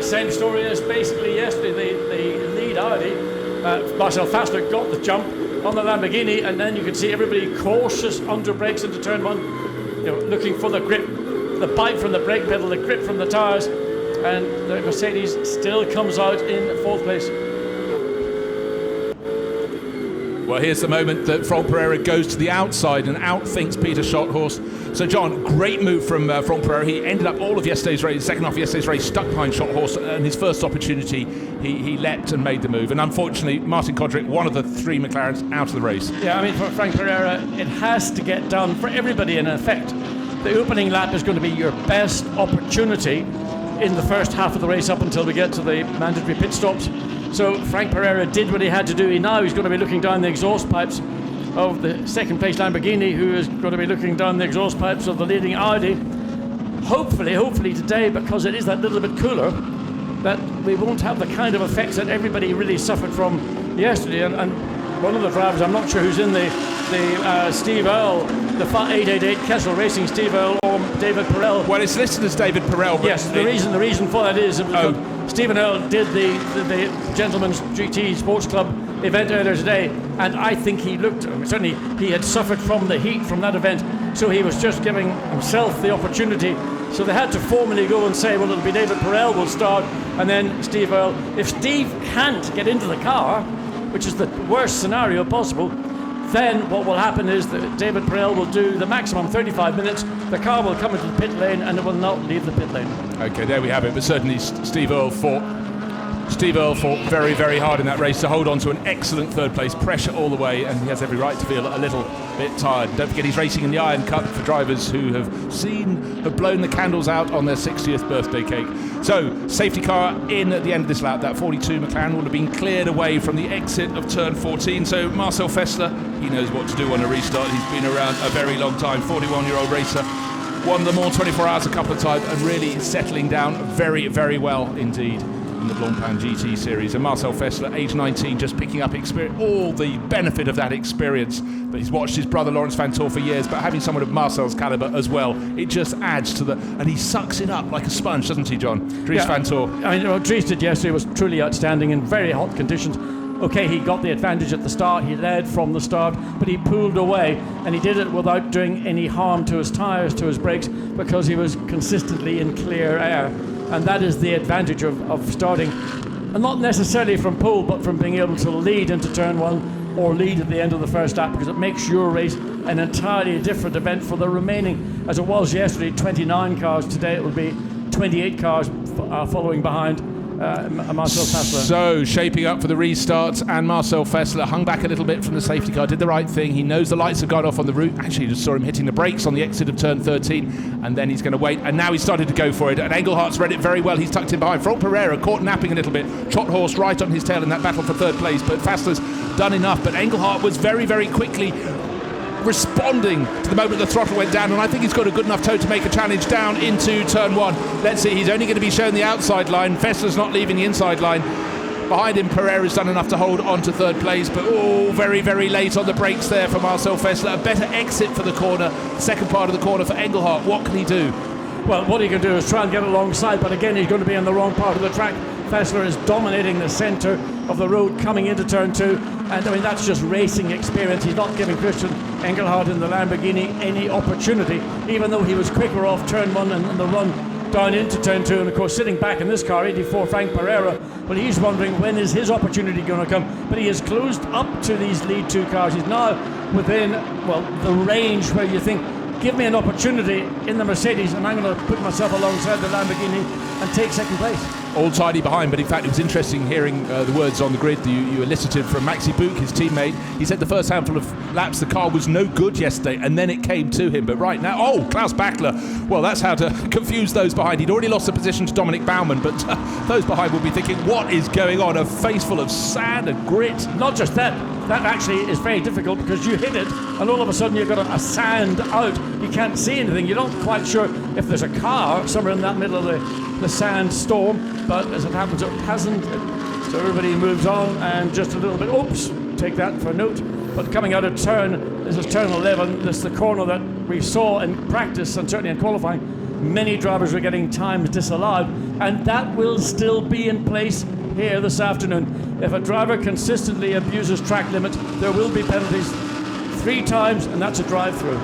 Same story as basically yesterday. The lead Audi, Marcel Fassler got the jump on the Lamborghini, and then you can see everybody cautious under brakes into turn 1, looking for the grip, the bite from the brake pedal, the grip from the tyres. and the Mercedes still comes out in 4th place. Well, here's the moment that Franck Pereira goes to the outside and outthinks Peter Schotthorst. So, John, great move from Franck Pereira. He ended up all of yesterday's race, second half of yesterday's race, stuck behind Schotthorst, and his first opportunity, he leapt and made the move. And unfortunately, Martin Kodrick, one of the 3 McLarens, out of the race. Yeah, I mean, for Franck Pereira, it has to get done for everybody in effect. The opening lap is going to be your best opportunity in the first half of the race up until we get to the mandatory pit stops. So Franck Pereira did what he had to do. He's going to be looking down the exhaust pipes of the second place Lamborghini, who is going to be looking down the exhaust pipes of the leading Audi. Hopefully today, because it is that little bit cooler, that we won't have the kind of effects that everybody really suffered from yesterday. And one of the drivers, I'm not sure who's in the Steve Earle, the 888 Kessel Racing, Steve Earle or David Perel. Well, it's listed as David Perel. But yes, the reason for that is Stephen Earle did the Gentleman's GT Sports Club event earlier today, and I think he looked, certainly he had suffered from the heat from that event, so he was just giving himself the opportunity. So they had to formally go and say, well, it'll be David Perel will start, and then Steve Earle. If Steve can't get into the car, which is the worst scenario possible, then what will happen is that David Perel will do the maximum 35 minutes, the car will come into the pit lane and it will not leave the pit lane. Okay, there we have it, but certainly Steve Earle fought very, very hard in that race to hold on to an excellent 3rd place, pressure all the way, and he has every right to feel a little bit tired. Don't forget he's racing in the Iron Cup for drivers who have blown the candles out on their 60th birthday cake. So, safety car in at the end of this lap. That 42 McLaren will have been cleared away from the exit of turn 14. So, Marcel Fessler, he knows what to do on a restart. He's been around a very long time, 41-year-old racer. Won the more 24 hours a couple of times and really settling down very, very well indeed in the Blancpain GT Series. And Marcel Fessler, age 19, just picking up experience, all the benefit of that experience. But he's watched his brother Laurens Vanthoor for years, but having someone of Marcel's calibre as well, it just adds to and he sucks it up like a sponge, doesn't he, John? Dries Vanthoor. I mean, what Dries did yesterday was truly outstanding in very hot conditions. Okay, he got the advantage at the start, he led from the start, but he pulled away, and he did it without doing any harm to his tyres, to his brakes, because he was consistently in clear air. And that is the advantage of starting, and not necessarily from pole, but from being able to lead into turn 1 or lead at the end of the first lap, because it makes your race an entirely different event for the remaining, as it was yesterday, 29 cars. Today it will be 28 cars following behind Marcel Fessler. So, shaping up for the restart, and Marcel Fessler hung back a little bit from the safety car, did the right thing. He knows the lights have gone off on the route. Actually, just saw him hitting the brakes on the exit of turn 13, and then he's going to wait, and now he's started to go for it, and Engelhardt's read it very well. He's tucked in behind. Franck Pereira caught napping a little bit. Schotthorst right on his tail in that battle for 3rd place, but Fessler's done enough. But Engelhardt was very, very quickly responding to the moment the throttle went down, and I think he's got a good enough toe to make a challenge down into turn 1. Let's see, he's only going to be shown the outside line. Fessler's not leaving the inside line. Behind him, Pereira's done enough to hold on to 3rd place, but very, very late on the brakes there for Marcel Fessler. A better exit for the corner, second part of the corner for Engelhardt. What can he do? Well, what he can do is try and get alongside, but again, he's going to be on the wrong part of the track. Fessler is dominating the centre of the road coming into turn 2, and I mean that's just racing experience. He's not giving Christian Engelhardt in the Lamborghini any opportunity, even though he was quicker off turn 1 and the run down into turn 2. And of course, sitting back in this car, 84 Franck Pereira, well, he's wondering when is his opportunity going to come. But he has closed up to these lead 2 cars. He's now within, well, the range where you think, give me an opportunity in the Mercedes and I'm going to put myself alongside the Lamborghini and take second place. All tidy behind, but in fact it was interesting hearing the words on the grid you elicited from Maxi Bouk, his teammate. He said the first handful of laps the car was no good yesterday, and then it came to him. But right now, Klaus Bachler, well, that's how to confuse those behind. He'd already lost the position to Dominic Baumann, but those behind will be thinking, what is going on? A face full of sand and grit. Not just that, that actually is very difficult because you hit it and all of a sudden you've got a sand out. You can't see anything. You're not quite sure if there's a car somewhere in that middle of the sandstorm, but as it happens, it hasn't. So everybody moves on and just a little bit, oops, take that for a note. But coming out of turn, this is turn 11, this is the corner that we saw in practice and certainly in qualifying. Many drivers were getting times disallowed, and that will still be in place here this afternoon. If a driver consistently abuses track limits, there will be penalties 3 times, and that's a drive-through.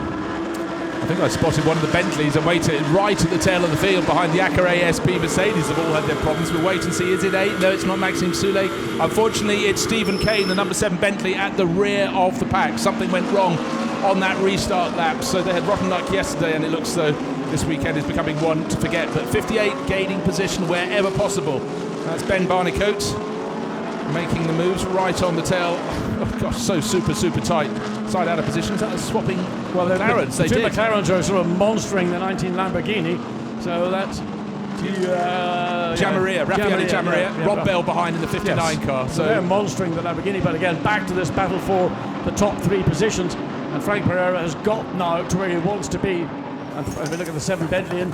I think I spotted one of the Bentleys and waited right at the tail of the field behind the Acura ASP Mercedes. Have all had their problems. We'll wait and see. Is it 8? No, it's not Maxime Soulet. Unfortunately, it's Stephen Kane, the number 7 Bentley, at the rear of the pack. Something went wrong on that restart lap. So they had rotten luck yesterday, and it looks though this weekend is becoming one to forget. But 58 gaining position wherever possible. That's Ben Barnicoat making the moves right on the tail. Oh gosh, so super tight. Side out of position. Is that swapping? Well, McLarens. The two McLarens are sort of monstering the 19 Lamborghini. So that's Jamaria, Raffaele Jamaria, Rob Bell behind in the 59 car. So they're monstering the Lamborghini. But again, back to this battle for the top 3 positions. And Frank Pereira has got now to where he wants to be. And if we look at the 7 Bentley, and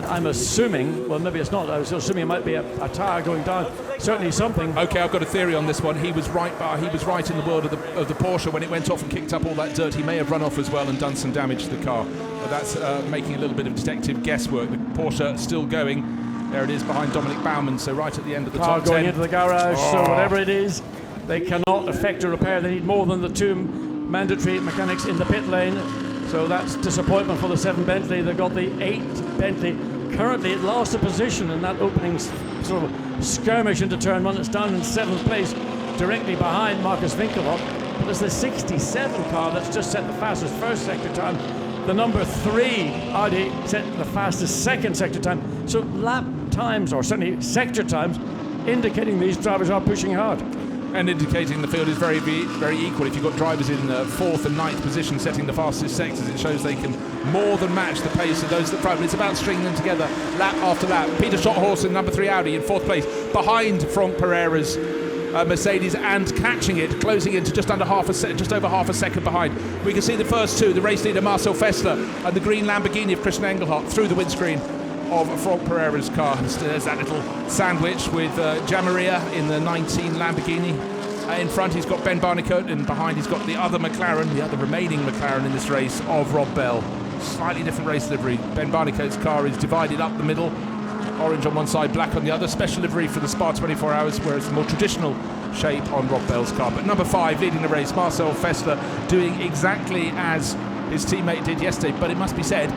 I'm assuming, well, maybe it's not. I was assuming it might be a tyre going down. Certainly something. Okay, I've got a theory on this one. He was right in the world of the Porsche when it went off and kicked up all that dirt. He may have run off as well and done some damage to the car. But that's making a little bit of detective guesswork. The Porsche still going. There it is behind Dominic Baumann. So right at the end of the car top 10. going into the garage. So whatever it is, they cannot effect a repair. They need more than the 2 mandatory mechanics in the pit lane. So that's disappointment for the 7 Bentley. They've got the 8 Bentley. Currently it lost a position in that opening sort of skirmish into turn 1. It's down in 7th place, directly behind Marcus Winkelhock. But it's the 67 car that's just set the fastest first sector time. The number 3 Audi set the fastest second sector time. So lap times, or certainly sector times, indicating these drivers are pushing hard. And indicating the field is very equal. If you've got drivers in 4th and 9th position setting the fastest sectors, it shows they can more than match the pace of those that front. But it's about stringing them together lap after lap. Peter Schotthorst in number 3 Audi in 4th place, behind Frank Pereira's Mercedes, and catching it, closing into just over half a second behind. We can see the first 2, the race leader Marcel Fessler and the green Lamborghini of Christian Engelhardt through the windscreen of Frank Pereira's car. There's that little sandwich with Jamaria in the 19 Lamborghini. In front he's got Ben Barnicoat, and behind he's got the other McLaren, the other remaining McLaren in this race of Rob Bell. Slightly different race livery. Ben Barnicoat's car is divided up the middle, orange on one side, black on the other. Special livery for the Spa 24 Hours, whereas the more traditional shape on Rob Bell's car. But number 5 leading the race, Marcel Fessler, doing exactly as his teammate did yesterday. But it must be said,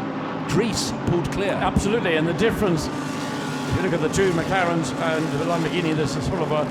Dries pulled clear. Absolutely, and the difference, if you look at the 2 McLarens and the Lamborghini, there's a sort of a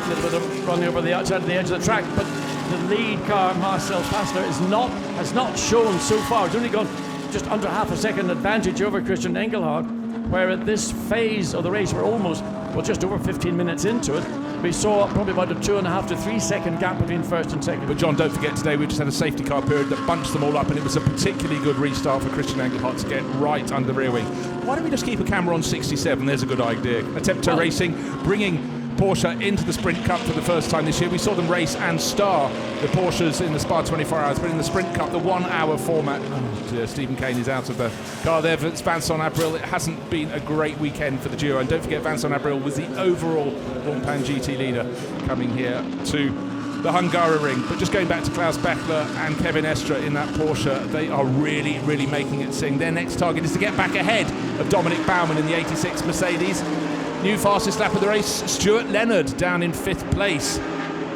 little bit of running over the outside of the edge of the track, but the lead car, Marcel Fessler, has not shown so far. It's only gone just under half a second advantage over Christian Engelhardt, where at this phase of the race, we're almost, just over 15 minutes into it, we saw probably about a 2.5 to 3 second gap between first and second. But John, don't forget today we just had a safety car period that bunched them all up, and it was a particularly good restart for Christian Engelhardt to get right under the rear wing. Why don't we just keep a camera on 67? There's a good idea. Attempto Racing bringing Porsche into the Sprint Cup for the first time this year. We saw them race and star the Porsches in the Spa 24 Hours, but in the Sprint Cup, the 1 hour format. Oh dear, Stephen Kane is out of the car there. Vincent Abril, it hasn't been a great weekend for the duo, and don't forget Vincent Abril was the overall Blancpain GT leader coming here to the Hungaroring. But just going back to Klaus Bechler and Kevin Estre in that Porsche, they are really making it sing. Their next target is to get back ahead of Dominic Baumann in the 86 Mercedes. New fastest lap of the race, Stuart Leonard down in 5th place.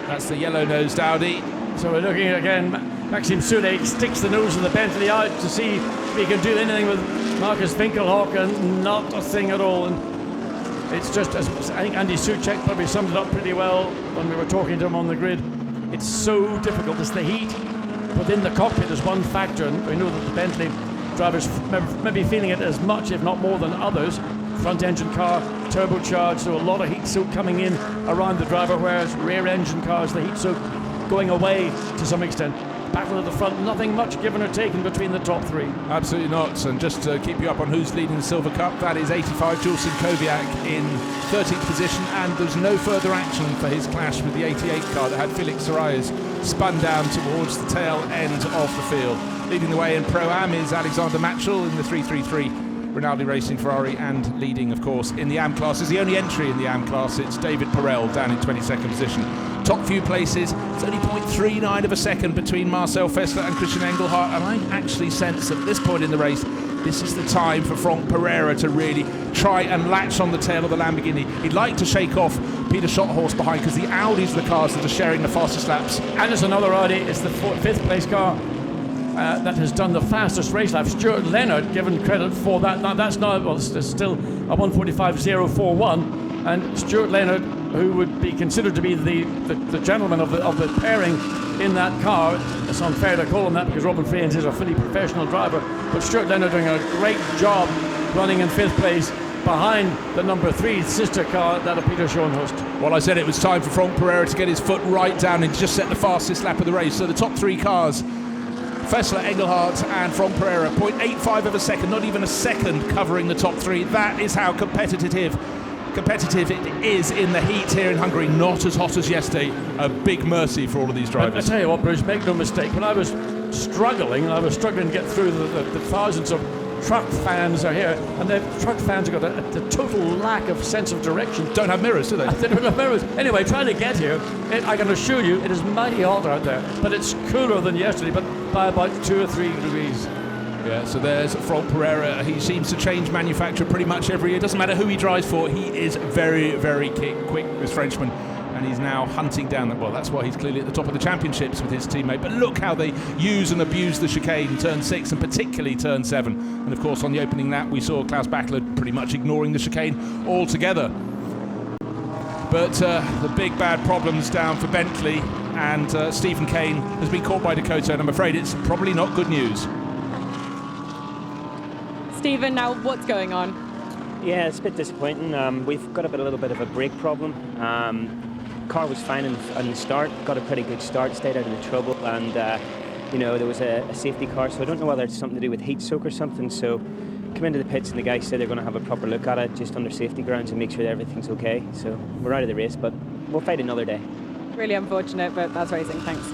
That's the yellow-nosed Audi. So we're looking again, Maxime Soulet sticks the nose of the Bentley out to see if he can do anything with Marcus Winkelhock, and not a thing at all. And it's just, as I think Andy Soucek probably summed it up pretty well when we were talking to him on the grid. It's so difficult. It's the heat within the cockpit is one factor, and we know that the Bentley drivers may be feeling it as much, if not more than others. Front engine car, turbocharged, so a lot of heat soak coming in around the driver, whereas rear engine cars, the heat soak going away to some extent. Battle at the front, nothing much given or taken between the top 3. Absolutely not. And just to keep you up on who's leading the Silver Cup, that is 85 Julson Kowiak in 13th position, and there's no further action for his clash with the 88 car that had Felix Sorayas spun down towards the tail end of the field. Leading the way in Pro-Am is Alexander Matchell in the 333 Rinaldi Racing Ferrari, and leading, of course, in the AM class is the only entry in the AM class. It's David Perel down in 22nd position. Top few places, it's only 0.39 of a second between Marcel Fessler and Christian Engelhardt, and I actually sense at this point in the race, this is the time for Frank Pereira to really try and latch on the tail of the Lamborghini. He'd like to shake off Peter Schotthorst behind, because the Audis are the cars that are sharing the fastest laps. And there's another Audi, it's the 5th place car. that has done the fastest race lap. Stuart Leonard, given credit for that. Now that's not, well, it's still a 1:45.041, and Stuart Leonard, who would be considered to be the gentleman of the pairing in that car. It's unfair to call him that because Robin Freins is a fully professional driver, but Stuart Leonard doing a great job running in 5th place behind the number 3 sister car, that of Peter Schoenhurst. Well, I said it was time for Frank Pereira to get his foot right down and just set the fastest lap of the race. So the top 3 cars, Fessler, Engelhardt and Frank Pereira, 0.85 of a second, not even a second covering the top 3. That is how competitive it is in the heat here in Hungary. Not as hot as yesterday. A big mercy for all of these drivers. I tell you what, Bruce, make no mistake, when I was struggling to get through the thousands of truck fans are here, and the truck fans have got a total lack of sense of direction. Don't have mirrors, do they? They don't have mirrors. Anyway, trying to get here, I can assure you, it is mighty hot out there, but it's cooler than yesterday, but by about 2 or 3 degrees. Yeah, so there's Frank Pereira. He seems to change manufacturer pretty much every year. Doesn't matter who he drives for, he is very, very quick, this Frenchman. And he's now hunting down the, well, that's why he's clearly at the top of the championships with his teammate. But look how they use and abuse the chicane, turn 6 and particularly turn 7. And of course, on the opening lap, we saw Klaus Bachler pretty much ignoring the chicane altogether. But the big bad problems down for Bentley, and Stephen Kane has been caught by Dakota, and I'm afraid it's probably not good news. Stephen, now what's going on? Yeah, it's a bit disappointing. We've got a little bit of a brake problem. Car was fine on the start, got a pretty good start, stayed out of the trouble, and you know, there was a safety car, so I don't know whether it's something to do with heat soak or something. So come into the pits and the guys said they're going to have a proper look at it just under safety grounds and make sure that everything's okay. So we're out of the race, but we'll fight another day. Really unfortunate, but that's racing. Thanks.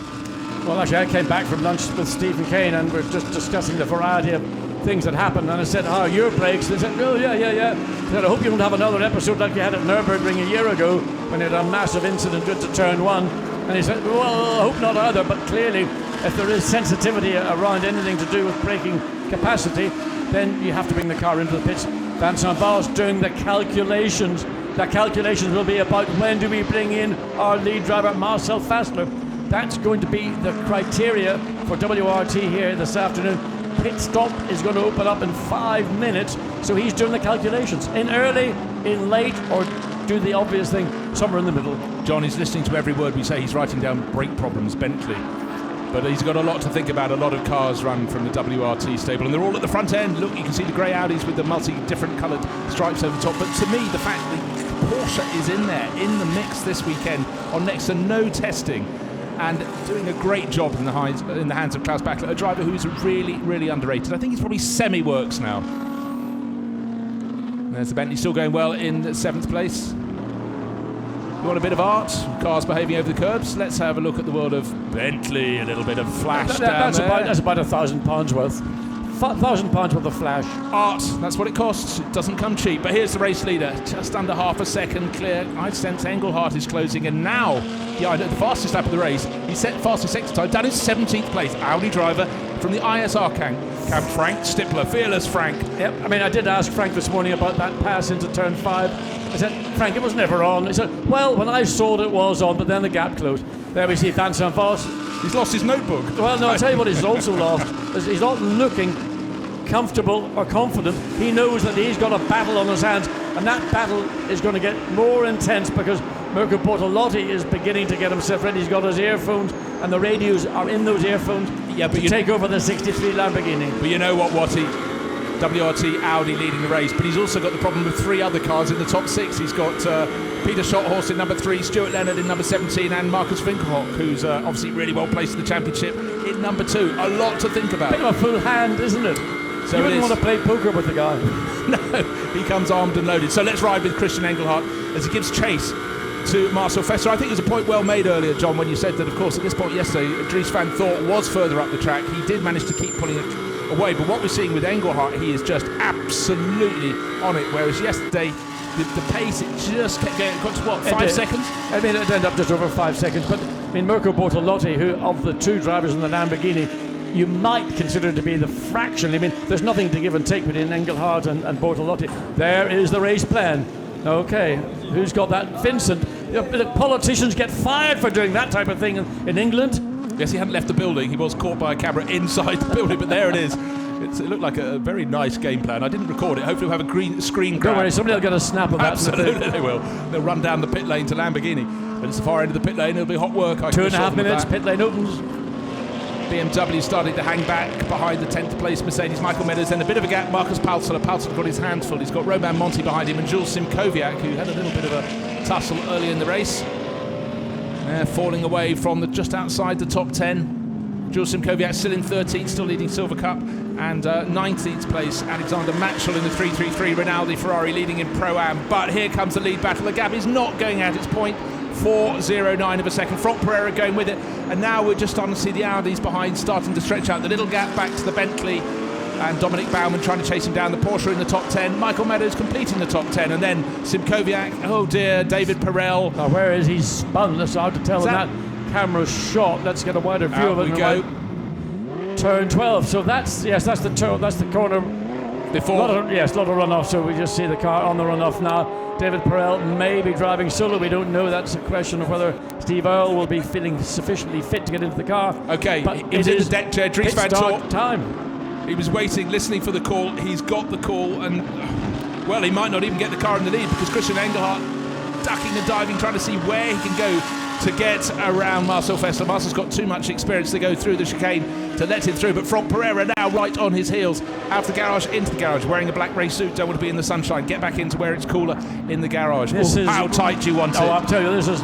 Well, actually, I came back from lunch with Stephen Kane, and we're just discussing the variety of things that happened, and I said, "How are your brakes?" They said, "Oh, yeah." I said, "I hope you don't have another episode like you had at Nürburgring a year ago when you had a massive incident into turn 1. And he said, "Well, I hope not either, but clearly if there is sensitivity around anything to do with braking capacity, then you have to bring the car into the pits." Vincent Valls doing the calculations. The calculations will be about when do we bring in our lead driver, Marcel Fassler. That's going to be the criteria for WRT here this afternoon. Pit stop is going to open up in 5 minutes, so he's doing the calculations. In early, in late, or do the obvious thing somewhere in the middle. John is listening to every word we say. He's writing down brake problems, Bentley. But he's got a lot to think about. A lot of cars run from the WRT stable, and they're all at the front end. Look, you can see the grey Audis with the multi-different coloured stripes over the top. But to me, the fact that Porsche is in there, in the mix this weekend, on next to no testing, and doing a great job in the hands of Klaus Bachler, a driver who's really, really underrated. I think he's probably semi-works now. There's the Bentley still going well in 7th place. You want a bit of art? Cars behaving over the curbs? Let's have a look at the world of Bentley. A little bit of flash down there. That's about £1,000 worth. £1,000 worth of flash. Art, that's what it costs. It doesn't come cheap. But here's the race leader, just under half a second clear. I sense Engelhardt is closing, and now, yeah, the fastest lap of the race. He set fastest sector time, down in 17th place. Audi driver from the ISR camp, Frank Stippler, fearless Frank. Yep. I mean, I did ask Frank this morning about that pass into turn 5. I said, "Frank, it was never on." He said, "Well, when I saw it was on, but then the gap closed." There we see Vincent Valls. He's lost his notebook. Well, no, I'll tell you what he's also lost. He's not looking comfortable or confident. He knows that he's got a battle on his hands, and that battle is going to get more intense because Mirko Bortolotti is beginning to get himself ready. He's got his earphones, and the radios are in those earphones to take over the 63 Lamborghini. But you know what, Watty? WRT Audi leading the race, but he's also got the problem with 3 other cars in the top 6. He's got Peter Schotthorst in number 3, Stuart Leonard in number 17, and Markus Winkelhock, who's obviously really well placed in the championship, in number 2. A lot to think about. Bit of a full hand, isn't it? So you wouldn't want to play poker with the guy. No, he comes armed and loaded. So let's ride with Christian Engelhardt as he gives chase to Marcel Fassler. I think there's a point well made earlier, John, when you said that, of course, at this point yesterday, Dries van Thorp was further up the track. He did manage to keep pulling it away, but what we're seeing with Engelhardt, he is just absolutely on it, whereas yesterday the pace, it just kept going. Got to what, 5 seconds? I mean, it ended up just over 5 seconds, but I mean, Mirko Bortolotti, who of the 2 drivers in the Lamborghini, you might consider to be the fraction. I mean, there's nothing to give and take between Engelhardt and Bortolotti. There is the race plan. Okay, who's got that? Vincent. You know, the politicians get fired for doing that type of thing in England. Yes, he hadn't left the building. He was caught by a camera inside the building, but there it is. It looked like a very nice game plan. I didn't record it. Hopefully we'll have a screen grab. Don't worry, somebody will get a snap of that. Absolutely they will. They'll run down the pit lane to Lamborghini. But it's the far end of the pit lane. It'll be hot work. 2.5 minutes, pit lane opens. BMW starting to hang back behind the 10th place Mercedes. Michael Meadows, then a bit of a gap. Marcus Palsler. Palsler's got his hands full. He's got Roman Monti behind him and Jules Simkowiak, who had a little bit of a tussle early in the race. Falling away from just outside the top 10. Jules Simkowiak still in 13th, still leading Silver Cup. And 19th place, Alexander Matchell in the 333. Rinaldi Ferrari leading in Pro-Am. But here comes the lead battle. The gap is not going at its point. 4.09 of a second. Franck Pereira going with it. And now we're just starting to see the Audis behind starting to stretch out the little gap back to the Bentley. And Dominic Baumann trying to chase him down. The Porsche in the top 10. Michael Meadows completing the top 10. And then Simkowiak, oh dear, David Perel. Now where is he spun? That's hard to tell in that camera's shot. Let's get a wider view of it. We go. Turn 12. So that's the turn. That's the corner. Before. A lot of runoff. So we just see the car on the runoff now. David Perel may be driving solo. We don't know. That's a question of whether Steve Earle will be feeling sufficiently fit to get into the car. Okay, but he's in the deck chair. Dries Van Toor. Time. He was waiting, listening for the call. He's got the call, and well, he might not even get the car in the lead because Christian Engelhardt ducking and diving, trying to see where he can go to get around Marcel Fessler. Marcel's got too much experience to go through the chicane to let him through, but Franck Pereira now right on his heels, out of the garage, into the garage, wearing a black race suit, don't want to be in the sunshine, get back into where it's cooler in the garage. How tight do you want it? Oh, I'll tell you, this is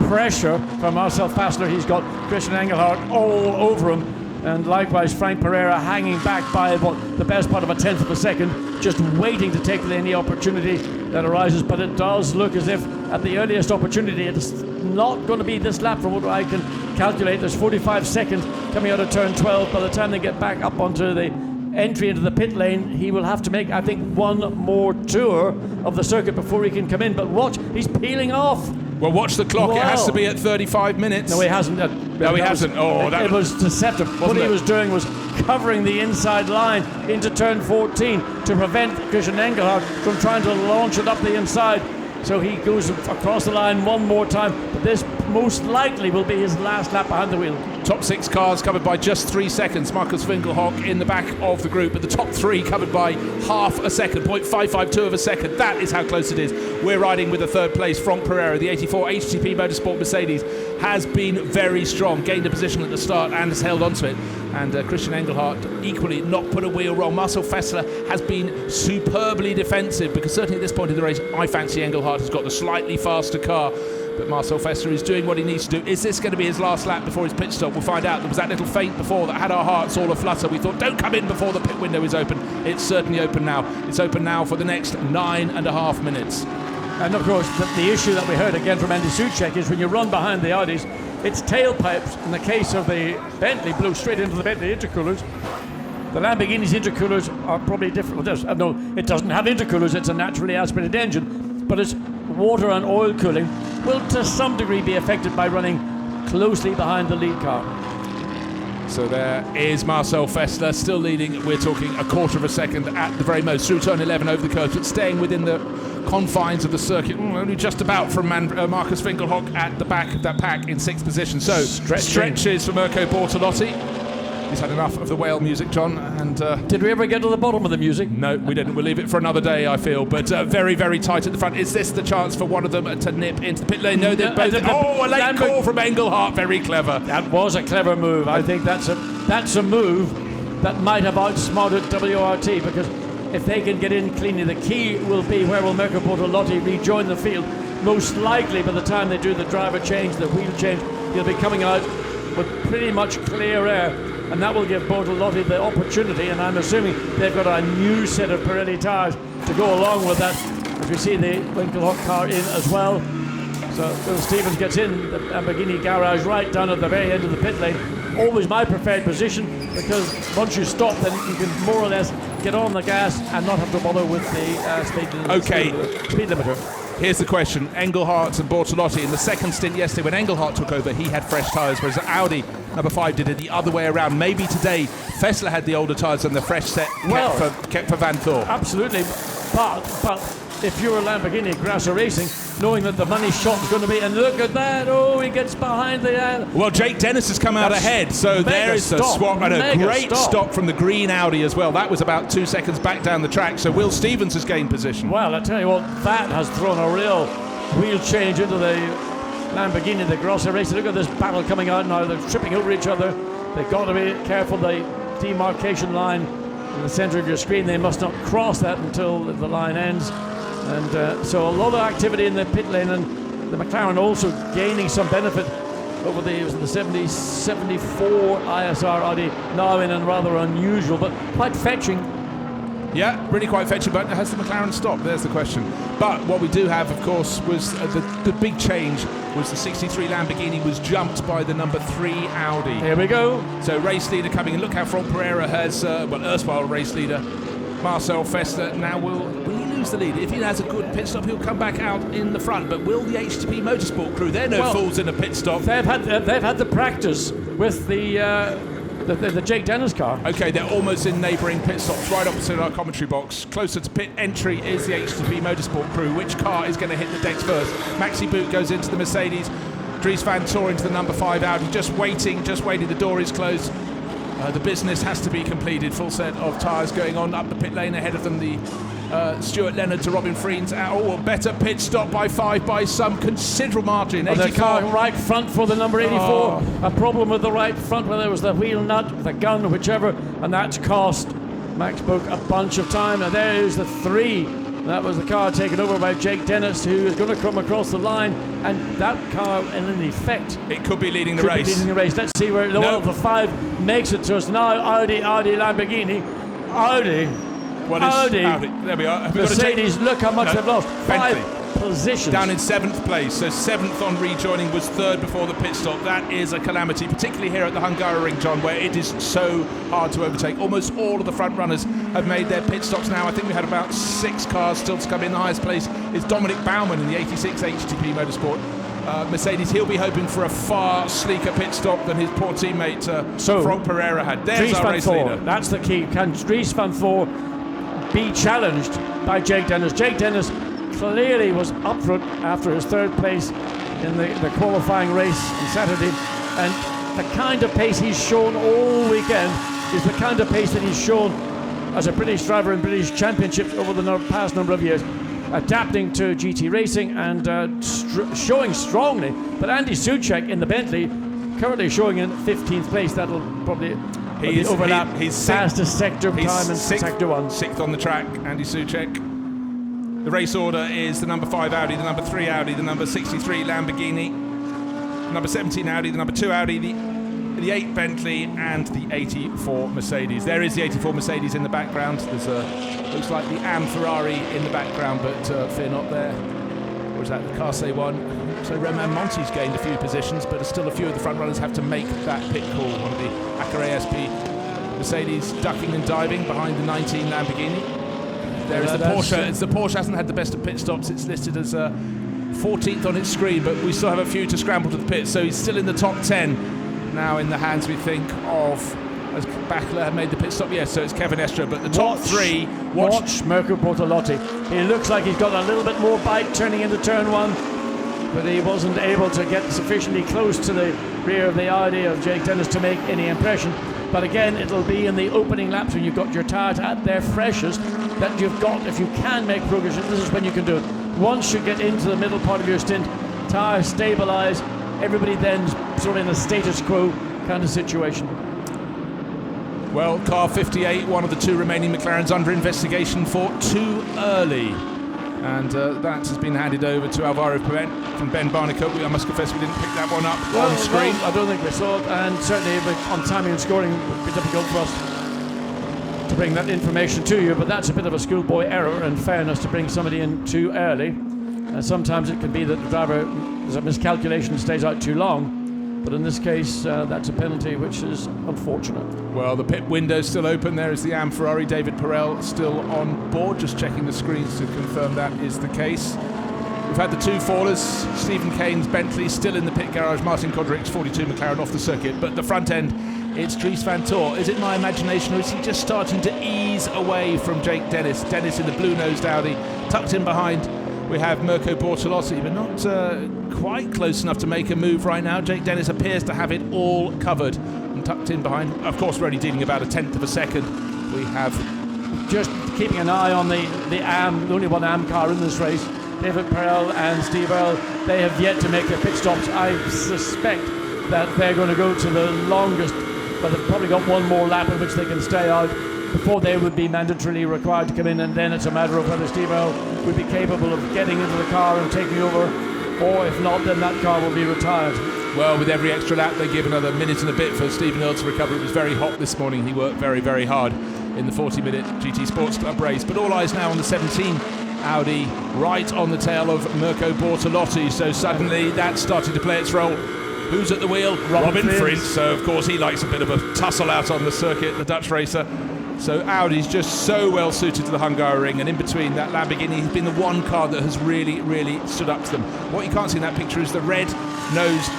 pressure from Marcel Fessler. He's got Christian Engelhardt all over him, and likewise Franck Pereira hanging back by the best part of a tenth of a second, just waiting to take any opportunity that arises. But it does look as if at the earliest opportunity it's not going to be this lap from what I can calculate. There's 45 seconds coming out of turn 12. By the time they get back up onto the entry into the pit lane, he will have to make, I think, one more tour of the circuit before he can come in. But watch, he's peeling off. Well, watch the clock. Wow. It has to be at 35 minutes. No, he hasn't. No, he hasn't. Oh, it was deceptive. What he was doing was covering the inside line into turn 14 to prevent Christian Engelhardt from trying to launch it up the inside. So he goes across the line one more time, but this most likely will be his last lap behind the wheel. Top 6 cars covered by just 3 seconds. Marcus Finkelhock in the back of the group, but the top 3 covered by half a second, 0.552 of a second. That is how close it is. We're riding with a third place. Franck Pereira, the 84 HTP Motorsport Mercedes, has been very strong, gained a position at the start and has held onto it. And Christian Engelhardt equally not put a wheel wrong. Marcel Fessler has been superbly defensive, because certainly at this point in the race, I fancy Engelhardt has got the slightly faster car. But Marcel Fessler is doing what he needs to do. Is this going to be his last lap before his pit stop? We'll find out. There was that little feint before that had our hearts all aflutter. We thought, don't come in before the pit window is open. It's certainly open now. It's open now for the next 9.5 minutes. And of course, the issue that we heard again from Andy Soucek is when you run behind the Audis, it's tailpipes. In the case of the Bentley, blew straight into the Bentley intercoolers. The Lamborghini's intercoolers are probably different. No, it doesn't have intercoolers. It's a naturally aspirated engine, but it's water and oil cooling will to some degree be affected by running closely behind the lead car. So there is Marcel Fessler still leading. We're talking a quarter of a second at the very most through turn 11 over the curve, but staying within the confines of the circuit, only just about from Marcus Finkelhock at the back of that pack in 6th position. So stretches for Mirko Bortolotti. He's had enough of the whale music, John. And did we ever get to the bottom of the music? No, we didn't. We'll leave it for another day, I feel. But very, very tight at the front. Is this the chance for one of them to nip into the pit lane? No, they're both. A late call from Engelhardt. Very clever. That was a clever move. I think that's a move that might have outsmarted WRT, because if they can get in cleanly, the key will be where will Mirko Bortolotti rejoin the field. Most likely by the time they do the driver change, the wheel change, he'll be coming out with pretty much clear air. And that will give Bortolotti the opportunity, and I'm assuming they've got a new set of Pirelli tyres to go along with that, as we see the Winkelhock car in as well. So Will Stevens gets in the Lamborghini garage right down at the very end of the pit lane. Always my preferred position, because once you stop, then you can more or less get on the gas and not have to bother with the speed limiter. Here's the question. Engelhardt and Bortolotti in the second stint yesterday, when Engelhardt took over, he had fresh tyres, whereas Audi number 5 did it the other way around. Maybe today Fessler had the older tyres and the fresh set kept for Van Thor. Absolutely, but if you're a Lamborghini Grasser Racing, knowing that the money shot's going to be, and look at that, oh, he gets behind the... Well, Jake Dennis has come out ahead, so there is a swap, and a great stop from the green Audi as well. That was about 2 seconds back down the track, so Will Stevens has gained position. Well, I tell you what, that has thrown a real wheel change into the Lamborghini, the Grossi race. Look at this battle coming out now. They're tripping over each other. They've got to be careful. The demarcation line in the centre of your screen, they must not cross that until the line ends. And so a lot of activity in the pit lane, and the McLaren also gaining some benefit over the 74 ISR Audi, now in and rather unusual, but quite fetching. Yeah, really quite fetching, but has the McLaren stopped? There's the question. But what we do have, of course, was the big change was the 63 Lamborghini was jumped by the number 3 Audi. Here we go. So race leader coming in. Look how Franck Pereira has, erstwhile race leader, Marcel Fester. Now will he lose the lead? If he has a good pit stop, he'll come back out in the front. But will the HTP Motorsport crew? They're no fools in a pit stop. They've had the practice with the Jake Dennis car. Okay, they're almost in neighbouring pit stops, right opposite our commentary box. Closer to pit entry is the HTP Motorsport crew. Which car is going to hit the decks first? Maxi Boot goes into the Mercedes. Dries Van Toor into the number 5 Audi. Just waiting. The door is closed. The business has to be completed. Full set of tyres going on up the pit lane ahead of them. The Stuart Leonard to Robin Friens. A better pit stop by 5 by some considerable margin. The car right front for the number 84. Oh. A problem with the right front, whether it was the wheel nut, the gun, whichever, and that's cost Max Book a bunch of time. And there's the 3. That was the car taken over by Jake Dennis, who is going to come across the line, and that car, in effect, it could be leading the race. Let's see where the 5 makes it to us now. Audi, Lamborghini, Audi. There we are. Mercedes, look how much they've lost. 5 positions. Down in 7th place. So 7th on rejoining, was 3rd before the pit stop. That is a calamity, particularly here at the Hungaroring, John, where it is so hard to overtake. Almost all of the front runners have made their pit stops now. I think we had about 6 cars still to come in. The highest place is Dominic Baumann in the 86 HTP Motorsport. Mercedes, he'll be hoping for a far sleeker pit stop than his poor teammate Franck Pereira had. There's our race leader. That's the key. Can Dries Van Toor be challenged by Jake Dennis? Jake Dennis clearly was up front after his 3rd place in the qualifying race on Saturday, and the kind of pace he's shown all weekend is the kind of pace that he's shown as a British driver in British Championships over the past number of years, adapting to GT racing and showing strongly. But Andy Soucek in the Bentley currently showing in 15th place. That'll probably overlap his fastest sector time in sector 1. 6th on the track, Andy Soucek. The race order is the number 5 Audi, the number 3 Audi, the number 63 Lamborghini, the number 17 Audi, the number 2 Audi, the 8 Bentley, and the 84 Mercedes. There is the 84 Mercedes in the background. There's looks like the Am Ferrari in the background, but fear not there. Or is that the Carse 1? So Romain Monti's gained a few positions, but still a few of the front runners have to make that pit call. One of the Acura ASP Mercedes ducking and diving behind the 19 Lamborghini. There is the Porsche. The Porsche hasn't had the best of pit stops. It's listed as 14th on its screen, but we still have a few to scramble to the pit. So he's still in the top 10. Now in the hands, we think, of, as Bachler had made the pit stop. Yes, so it's Kevin Estre, but the top 3. Watch Mirko Bortolotti. He looks like he's got a little bit more bite turning into turn 1, but he wasn't able to get sufficiently close to the rear of the Audi of Jake Dennis to make any impression. But again, it'll be in the opening laps when you've got your tyres at their freshest that you've got, if you can make progression, this is when you can do it. Once you get into the middle part of your stint, tyres stabilise, everybody then sort of in a status quo kind of situation. Well, car 58, one of the 2 remaining McLarens under investigation for too early. And that has been handed over to Alvaro from Ben Barnicoat. I must confess we didn't pick that one up on screen. I don't think we saw it, and certainly on timing and scoring it would be difficult for us to bring that information to you, but that's a bit of a schoolboy error in fairness to bring somebody in too early. Sometimes it can be that the driver, there's a miscalculation, stays out too long, but in this case that's a penalty which is unfortunate. Well, the pit window's still open. There is the Am Ferrari. David Perel still on board, just checking the screens to confirm that is the case. We've had the 2 fallers. Stephen Kane's Bentley still in the pit garage. Martin Kodrick's 42 McLaren off the circuit, but the front end, it's Dries Van Toor. Is it my imagination, or is he just starting to ease away from Jake Dennis? Dennis in the blue-nosed Audi, tucked in behind We have Mirko Bortolotti, but not quite close enough to make a move right now. Jake Dennis appears to have it all covered and tucked in behind. Of course, we're only dealing about a tenth of a second. We have just keeping an eye on the only one AM car in this race, David Perel and Steve Earle. They have yet to make their pit stops. I suspect that they're going to go to the longest, but they've probably got one more lap in which they can stay out before they would be mandatorily required to come in, and then it's a matter of whether Steve Earle would be capable of getting into the car and taking over, or if not, then that car will be retired. Well, with every extra lap, they give another minute and a bit for Stephen Earle to recover. It was very hot this morning. He worked very, very hard in the 40-minute GT Sports Club race. But all eyes now on the 17 Audi, right on the tail of Mirko Bortolotti. So suddenly that's starting to play its role. Who's at the wheel? Robin Frinz. So, of course, he likes a bit of a tussle out on the circuit, the Dutch racer. So Audi's just so well suited to the Hungaroring, and in between that Lamborghini has been the one car that has really, really stood up to them. What you can't see in that picture is the red-nosed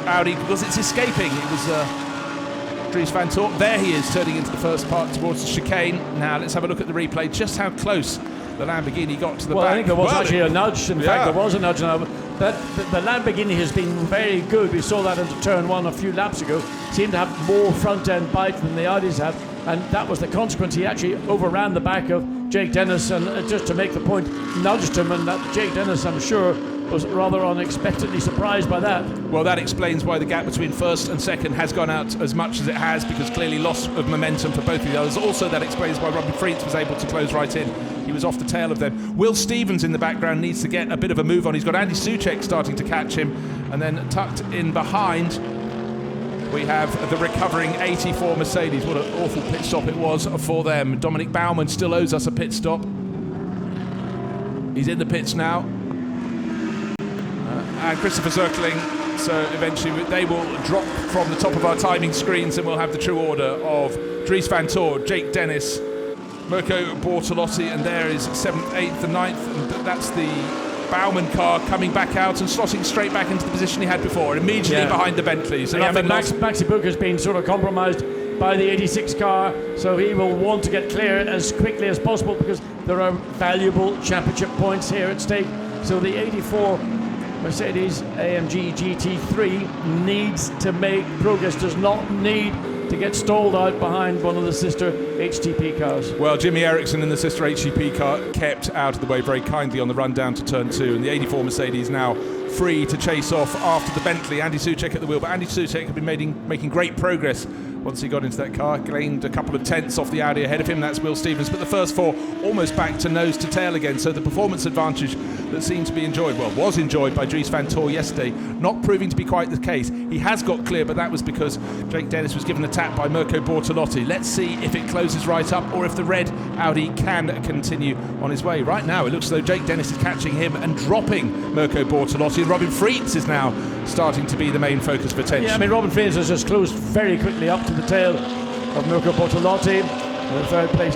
Audi, because it's escaping. It was Dries van Toorn. There he is, turning into the first part towards the chicane. Now let's have a look at the replay, just how close the Lamborghini got to the back. I think there was actually a nudge. In fact, there was a nudge now. But the Lamborghini has been very good. We saw that into turn one a few laps ago. Seemed to have more front-end bite than the Audis have. And that was the consequence. He actually overran the back of Jake Dennis, and just to make the point, nudged him, and that Jake Dennis, I'm sure, was rather unexpectedly surprised by that. Well, that explains why the gap between first and second has gone out as much as it has, because clearly loss of momentum for both of the others. Also, that explains why Robin Frinz was able to close right in. He was off the tail of them. Will Stevens in the background needs to get a bit of a move on. He's got Andy Soucek starting to catch him, and then tucked in behind we have the recovering 84 Mercedes. What an awful pit stop it was for them. Dominic Baumann still owes us a pit stop. He's in the pits now. And Christopher Zirkling. So eventually they will drop from the top of our timing screens, and we'll have the true order of Dries van Toorn, Jake Dennis, Mirko Bortolotti, and there is 7th, 8th and 9th. And that's the Baumann car coming back out and slotting straight back into the position he had before, immediately behind the Bentleys. Yeah, but Maxi Book has been sort of compromised by the 86 car, so he will want to get clear as quickly as possible because there are valuable championship points here at stake. So the 84 Mercedes AMG GT3 needs to make progress, does not need to get stalled out behind one of the sister HTP cars. Well, Jimmy Eriksson in the sister HTP car kept out of the way very kindly on the run down to turn 2, and the 84 Mercedes now free to chase off after the Bentley. Andy Soucek at the wheel, but Andy Soucek had been making great progress once he got into that car, gained a couple of tenths off the Audi ahead of him. That's Will Stevens, but the first four almost back to nose to tail again, so the performance advantage that seemed to be enjoyed, well, was enjoyed by Dries van Toorn yesterday, not proving to be quite the case. He has got clear, but that was because Jake Dennis was given a tap by Mirko Bortolotti. Let's see if it closes right up or if the red Audi can continue on his way. Right now it looks as though Jake Dennis is catching him and dropping Mirko Bortolotti, and Robin Frinz is now starting to be the main focus of attention. Yeah, I mean, Robin Frinz has just closed very quickly up to the tail of Mirko Bortolotti, the third place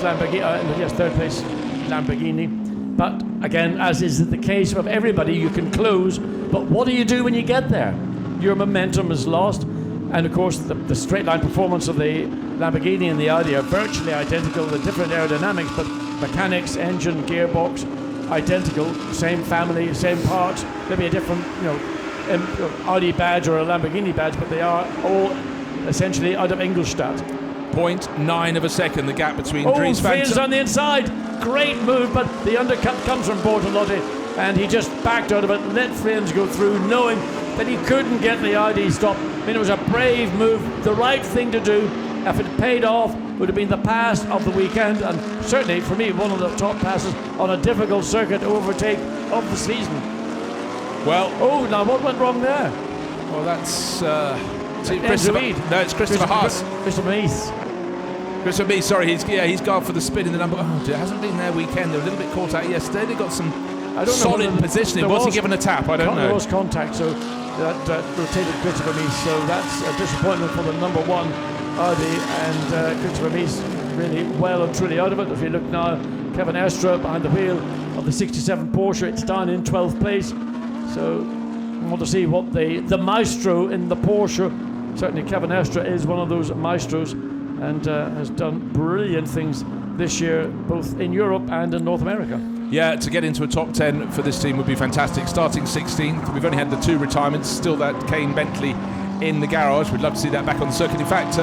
Lamborghini. But again, as is the case of everybody, you can close, but what do you do when you get there? Your momentum is lost, and of course the straight line performance of the Lamborghini and the Audi are virtually identical, the different aerodynamics, but mechanics, engine, gearbox, identical, same family, same parts, maybe a different, Audi badge or a Lamborghini badge, but they are all essentially out of Ingolstadt. 0.9 of a second, the gap between Dries van Toorn on the inside. Great move, but the undercut comes from Bortolotti, and he just backed out of it, let Frinz go through, knowing that he couldn't get the Audi stop. I mean, it was a brave move, the right thing to do. If it paid off, it would have been the pass of the weekend, and certainly for me, one of the top passes on a difficult circuit to overtake of the season. Well, now what went wrong there? Well, that's Christopher. No, it's Christopher Haas. Christopher Mees. Christopher Mees, sorry, he's gone for the spin in the number. Oh, it hasn't been their weekend. They were a little bit caught out yesterday. They got some solid positioning. Was he given a tap? I don't know. There was contact, so that rotated Christopher Mees. So that's a disappointment for the number one Audi, and Christopher Mees really well and truly out of it. If you look now, Kevin Estra behind the wheel of the 67 Porsche. It's down in 12th place. So I want to see what the maestro in the Porsche, certainly Kevin Estra is one of those maestros, and has done brilliant things this year, both in Europe and in North America. Yeah, to get into a top 10 for this team would be fantastic. Starting 16th, we've only had the 2 retirements, still that Kane Bentley in the garage. We'd love to see that back on the circuit. In fact,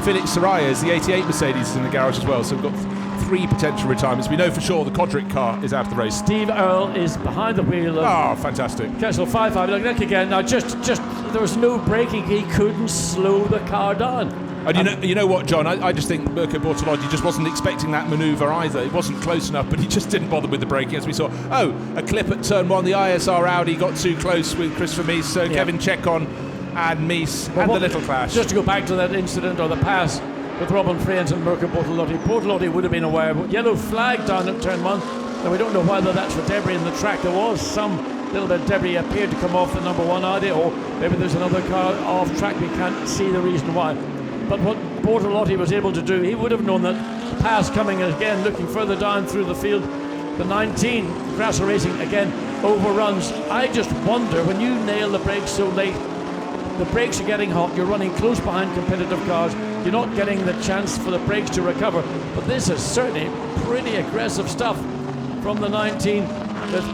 Felix Soraya is the 88 Mercedes in the garage as well, so we've got 3 potential retirements. We know for sure the Kodrick car is out of the race. Steve Earle is behind the wheel of fantastic. Kessel 5-5. Look again, now just there was no braking. He couldn't slow the car down. And you know what, John? I just think Mirko Bortolotti just wasn't expecting that manoeuvre either. It wasn't close enough, but he just didn't bother with the braking, as we saw. Oh, a clip at turn 1. The ISR Audi got too close with Christopher Mies, so Kevin Chekon and Mies and the little clash. Just to go back to that incident or the pass with Robin Friends and Mirko Bortolotti. Bortolotti would have been aware, but yellow flag down at turn 1. Now we don't know whether that's for debris in the track. There was some little bit of debris appeared to come off the number 1 Audi, or maybe there's another car off track. We can't see the reason why. But what Bortolotti was able to do, he would have known that pass coming again, looking further down through the field. The 19 Grassel Racing again overruns. I just wonder, when you nail the brakes so late, the brakes are getting hot, you're running close behind competitive cars, you're not getting the chance for the brakes to recover. But this is certainly pretty aggressive stuff from the 19 with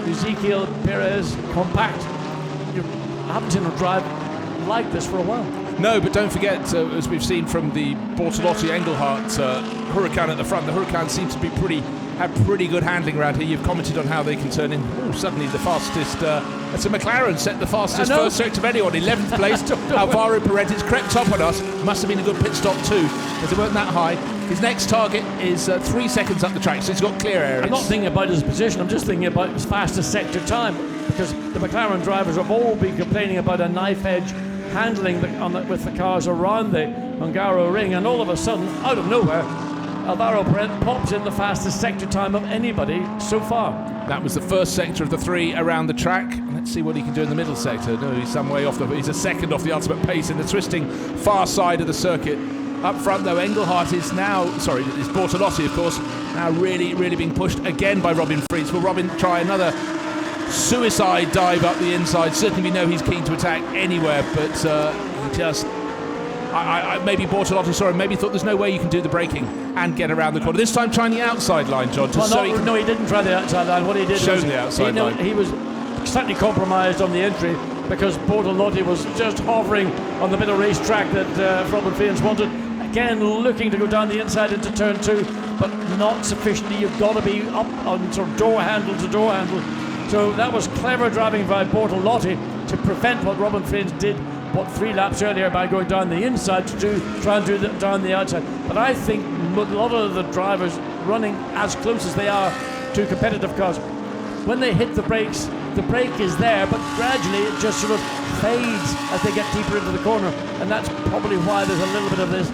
Ezekiel Perez compact. I haven't seen him drive like this for a while. No, but don't forget, as we've seen from the Bortolotti-Engelhardt Huracan at the front, the Huracan seems to be have pretty good handling around here. You've commented on how they can turn in. Oh, suddenly the fastest. It's a McLaren set the fastest first sector of anyone. 11th place. Alvaro Paredes crept up on us. Must have been a good pit stop too, because they weren't that high. His next target is 3 seconds up the track, so he's got clear areas. I'm not thinking about his position. I'm just thinking about his fastest sector time, because the McLaren drivers have all been complaining about a knife edge handling with the cars around the Hungaro ring, and all of a sudden, out of nowhere, Alvaro Paredes pops in the fastest sector time of anybody so far. That was the first sector of the 3 around the track. Let's see what he can do in the middle sector. No, he's some way off. He's a second off the ultimate pace in the twisting far side of the circuit. Up front, though, Engelhardt is now, it's Bortolotti, of course, now really, really being pushed again by Robin Frietz. Will Robin try another suicide dive up the inside? Certainly we know he's keen to attack anywhere, but he just... maybe Bortolotti maybe thought there's no way you can do the braking and get around the corner. This time trying the outside line, John. No, he didn't try the outside line. What he did was the outside line. He was slightly compromised on the entry because Bortolotti was just hovering on the bit of racetrack that Robin Frietz wanted. Again, looking to go down the inside into turn 2, but not sufficiently. You've got to be up on sort of door handle to door handle. So that was clever driving by Bortolotti to prevent what Robin Frietz did 3 laps earlier by going down the inside to try and do down the outside. But I think a lot of the drivers running as close as they are to competitive cars, when they hit the brakes, the brake is there, but gradually it just sort of fades as they get deeper into the corner, and that's probably why there's a little bit of this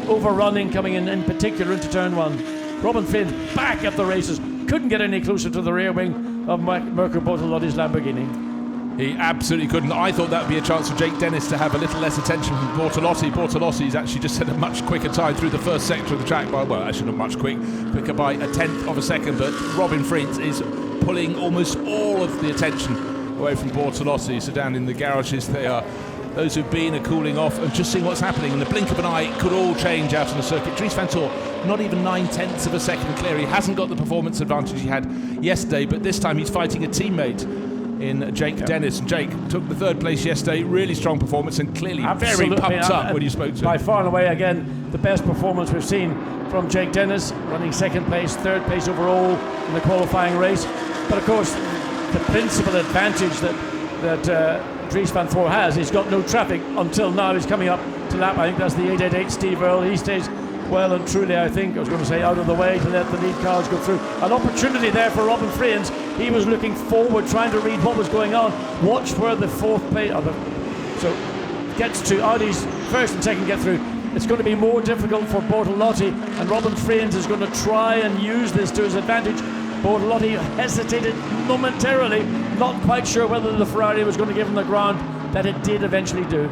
overrunning coming in particular into turn 1. Robin Frietz back at the races, couldn't get any closer to the rear wing of Mirko Bortolotti's Lamborghini. He absolutely couldn't. I thought that would be a chance for Jake Dennis to have a little less attention from Bortolotti. Bortolotti's actually just had a much quicker time through the first sector of the track by, well, actually not much quicker by 1/10 of a second, but Robin Frietz is pulling almost all of the attention away from Bortolotti. So down in the garages they are. Those who've been are cooling off and just seeing what's happening. In the blink of an eye, it could all change out on the circuit. Dries van Tor, not even 9/10 of a second clear. He hasn't got the performance advantage he had yesterday, but this time he's fighting a teammate in Jake Dennis. And Jake took the 3rd place yesterday. Really strong performance and clearly very pumped up when you spoke to him. By far and away, again, the best performance we've seen from Jake Dennis, running 2nd place, 3rd place overall in the qualifying race. But of course, the principal advantage that Dries van Tor has, he's got no traffic until now. He's coming up to lap, I think that's the 888 Steve Earle. He stays well and truly, I think, I was going to say out of the way to let the lead cars go through. An opportunity there for Robin Frietz. He was looking forward, trying to read what was going on. Watch where the 4th place, so gets to Audi's 1st and 2nd get through. It's going to be more difficult for Bortolotti, and Robin Frietz is going to try and use this to his advantage. Bortolotti hesitated momentarily, not quite sure whether the Ferrari was going to give him the ground that it did eventually do.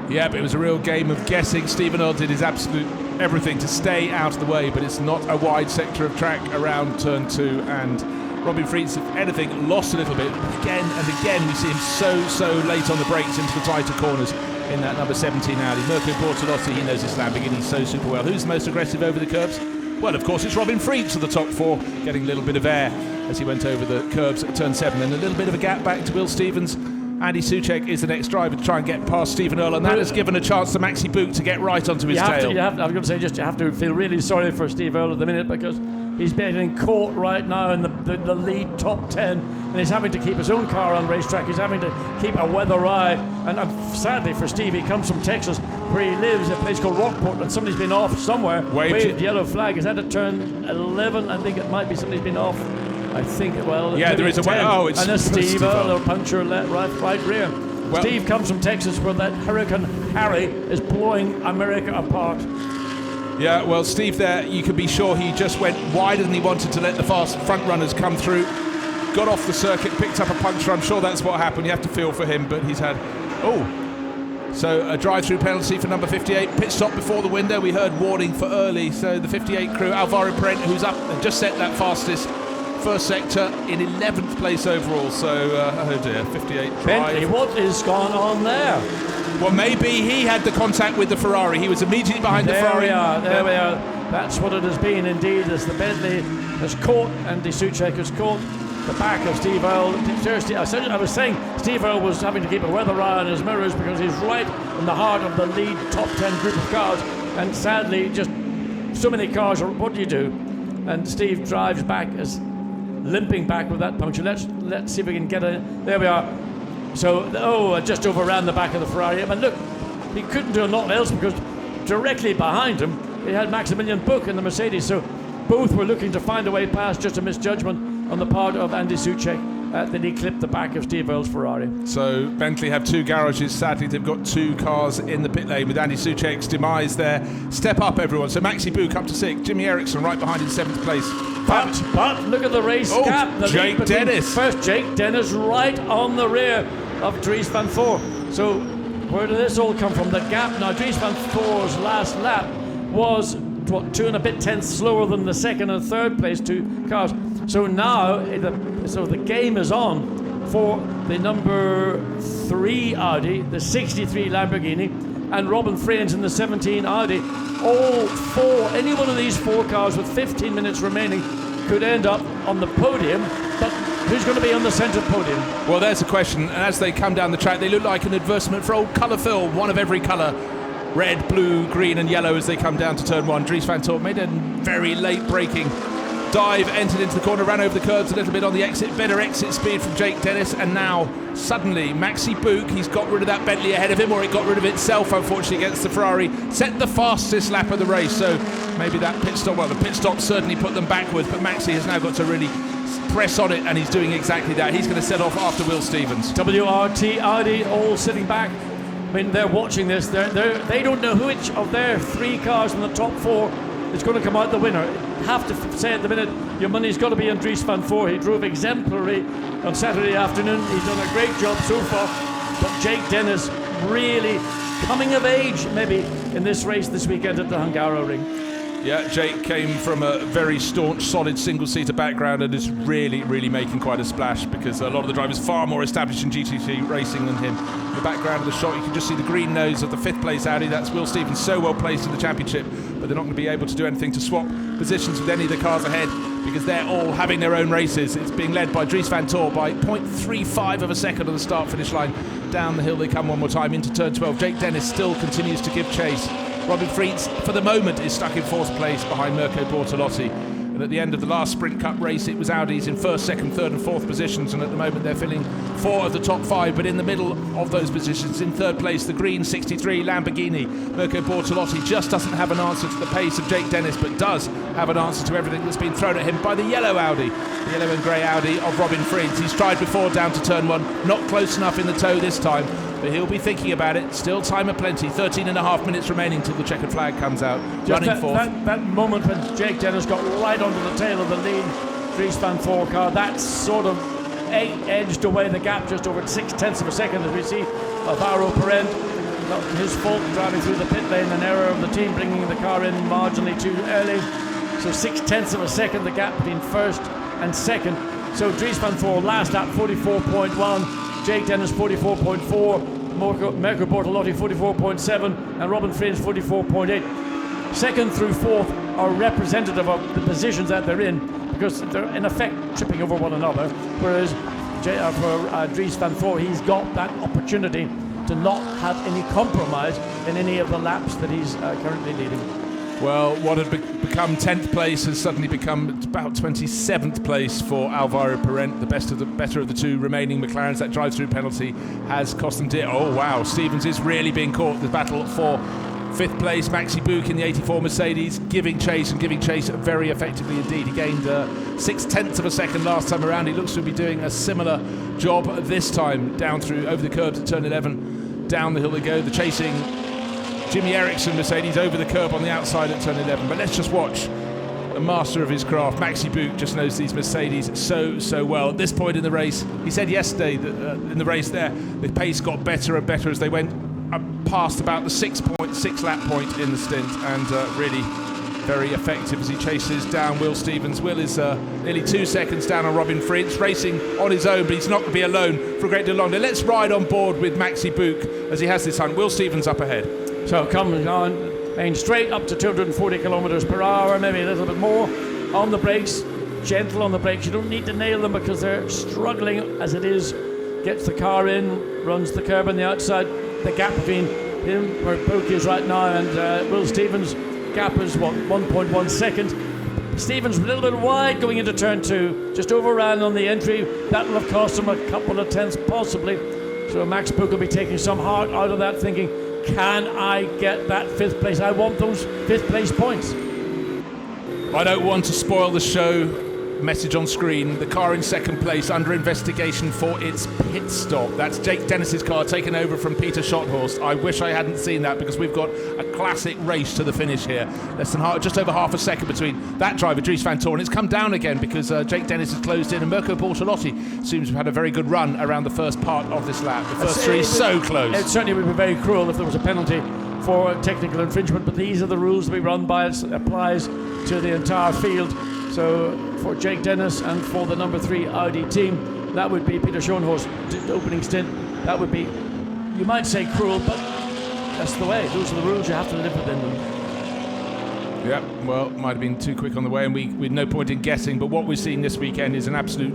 Yeah, but it was a real game of guessing. Stephen Earle did his absolute everything to stay out of the way, but it's not a wide sector of track around turn 2, and Robin Frietz, if anything, lost a little bit. Again and again, we see him so late on the brakes into the tighter corners in that number 17 Audi. Mirko Bortolotti, he knows his Lamborghini so super well. Who's the most aggressive over the curbs? Well, of course, it's Robin Freed to the top 4, getting a little bit of air as he went over the curbs at turn 7, and a little bit of a gap back to Will Stevens. Andy Soucek is the next driver to try and get past Stephen Earle, and that has given a chance to Maxi Book to get right onto his tail. I'm going to say, you have to feel really sorry for Steve Earle at the minute, because he's getting caught right now in the lead top 10, and he's having to keep his own car on racetrack. He's having to keep a weather eye, and sadly for Steve, he comes from Texas, where he lives, a place called Rockport, and somebody's been off somewhere. Waved yellow flag. Is that at turn 11? I think it might be somebody's been off. I think, well, yeah, there is a way. Oh, it's and there's Steve Earle, Earle. puncture right rear. Well, Steve comes from Texas, where that Hurricane Harry is blowing America apart. Yeah, well, Steve there, you can be sure he just went wider than he wanted to let the fast front runners come through. Got off the circuit, picked up a puncture. I'm sure that's what happened. You have to feel for him, but he's had... So a drive-through penalty for number 58. Pit stop before the window. We heard warning for early. So the 58 crew, Alvaro Parent, who's up and just set that fastest first sector in 11th place overall. So, oh dear, 58 drive. Bentley, what is going on there? Well, maybe he had the contact with the Ferrari. He was immediately behind the Ferrari. There we are. That's what it has been indeed, as the Bentley has caught, Andy Soucek has caught the back of Steve Earle. Seriously, I was saying Steve Earle was having to keep a weather eye on his mirrors, because he's right in the heart of the lead top 10 group of cars, and sadly just so many cars what do you do? And Steve drives back, as limping back with that puncture. Let's see if we can get it. There we are. So just overran the back of the Ferrari, but look, he couldn't do a lot else, because directly behind him he had Maximilian Buch in the Mercedes, so both were looking to find a way past. Just a misjudgment on the part of Andy Soucek that he clipped the back of Steve Earle's Ferrari. So Bentley have 2 garages. Sadly, they've got 2 cars in the pit lane, with Andy Soucek's demise there. Step up, everyone. So Maxi Buch up to 6. Jimmy Eriksson right behind in 7th place. But look at the race gap. The Jake Dennis. First, Jake Dennis right on the rear of Dries van Voor. So where did this all come from? The gap. Now, Dries van Voor's last lap was 2 and a bit tenths slower than the second and third place 2 cars. So now the game is on for the number 3 Audi, the 63 Lamborghini, and Robin Freins in the 17 Audi. All 4, any one of these 4 cars with 15 minutes remaining could end up on the podium, but who's going to be on the centre podium? Well, there's a question. And as they come down the track, they look like an advertisement for old colour film, one of every colour. Red, blue, green and yellow as they come down to turn 1. Dries van Voor made a very late braking dive, entered into the corner, ran over the curbs a little bit on the exit. Better exit speed from Jake Dennis, and now suddenly Maxi Buch, he's got rid of that Bentley ahead of him, or it got rid of itself unfortunately against the Ferrari, set the fastest lap of the race. So maybe that pit stop, well, the pit stop certainly put them backwards, but Maxi has now got to really press on it, and he's doing exactly that. He's going to set off after Will Stevens. WRT Audi all sitting back. I mean, they're watching this. They don't know which of their 3 cars in the top 4 is going to come out the winner. Have to say at the minute, your money's got to be on Dries van Voor. He drove exemplary on Saturday afternoon. He's done a great job so far. But Jake Dennis really coming of age, maybe, in this race this weekend at the Hungaroring. Yeah, Jake came from a very staunch, solid single-seater background and is really, really making quite a splash, because a lot of the drivers far more established in GTC racing than him. In the background of the shot, you can just see the green nose of the 5th place Audi. That's Will Stevens, so well placed in the championship, but they're not going to be able to do anything to swap positions with any of the cars ahead, because they're all having their own races. It's being led by Dries van Voor by 0.35 of a second on the start-finish line. Down the hill they come one more time into turn 12. Jake Dennis still continues to give chase. Robin Freins, for the moment, is stuck in 4th place behind Mirko Bortolotti. And at the end of the last Sprint Cup race, it was Audis in 1st, 2nd, 3rd and 4th positions, and at the moment they're filling 4 of the top 5, but in the middle of those positions, in 3rd place, the green 63 Lamborghini. Mirko Bortolotti just doesn't have an answer to the pace of Jake Dennis, but does have an answer to everything that's been thrown at him by the yellow Audi, the yellow and grey Audi of Robin Freins. He's tried before down to turn 1, not close enough in the toe this time, but he'll be thinking about it. Still time aplenty, 13 and a half minutes remaining till the checkered flag comes out. Just running 4th. That moment when Jake Dennis got right onto the tail of the lead Dries van Voor car, that sort of edged away the gap just over 0.6 of a second, as we see Alvaro Parent, not his fault, driving through the pit lane, an error of the team bringing the car in marginally too early. So 0.6 of a second, the gap between 1st and 2nd. So Dries van Voor last lap 44.1, Jake Dennis 44.4, Mirko Bortolotti 44.7, and Robin Freins 44.8. 2nd through 4th are representative of the positions that they're in, because they're in effect tripping over one another, whereas for Dries van Voor, he's got that opportunity to not have any compromise in any of the laps that he's currently leading. Well, what had become 10th place has suddenly become about 27th place for Álvaro Parente, the better of the two remaining McLarens. That drive-through penalty has cost them dear. Oh wow, Stevens is really being caught. The battle for 5th place. Maxi Buch in the 84 Mercedes giving chase very effectively indeed. He gained 0.6 of a second last time around. He looks to be doing a similar job this time, down through over the curb to turn 11. Down the hill they go. The chasing Jimmy Eriksson Mercedes over the curb on the outside at turn 11. But let's just watch the master of his craft. Maxi Buch just knows these Mercedes so well. At this point in the race, he said yesterday that in the race there, the pace got better and better as they went past about the 6 lap point in the stint, and really very effective as he chases down Will Stevens. Will is nearly 2 seconds down on Robin Fritz, racing on his own, but he's not going to be alone for a great deal longer. Let's ride on board with Maxi Buch as he has this hunt. Will Stevens up ahead. So coming on, main straight up to 240 kilometers per hour, maybe a little bit more. On the brakes, gentle on the brakes. You don't need to nail them because they're struggling as it is. Gets the car in, runs the curb on the outside. The gap between him, where Buch is right now, and Will Stevens' gap is, 1.1 second. Stevens a little bit wide going into turn 2. Just overran on the entry. That will have cost him a couple of tenths possibly. So Max Buch will be taking some heart out of that, thinking, can I get that 5th place? I want those 5th place points. I don't want to spoil the show. Message on screen. The car in 2nd place under investigation for its pit stop. That's Jake Dennis's car taken over from Peter Schotthorst. I wish I hadn't seen that, because we've got a classic race to the finish here. Just over half a second between that driver, Dries van Toorn. It's come down again because Jake Dennis has closed in, and Mirko Bortolotti seems to have had a very good run around the first part of this lap. The first 3 so close. It certainly would be very cruel if there was a penalty for technical infringement, but these are the rules that we run by. It applies to the entire field. So for Jake Dennis and for the number 3 Audi team, that would be Peter Schotthorst opening stint. That would be, you might say, cruel, but that's the way. Those are the rules. You have to live within them. Yeah, well, might have been too quick on the way, and we'd no point in guessing. But what we're seeing this weekend is an absolute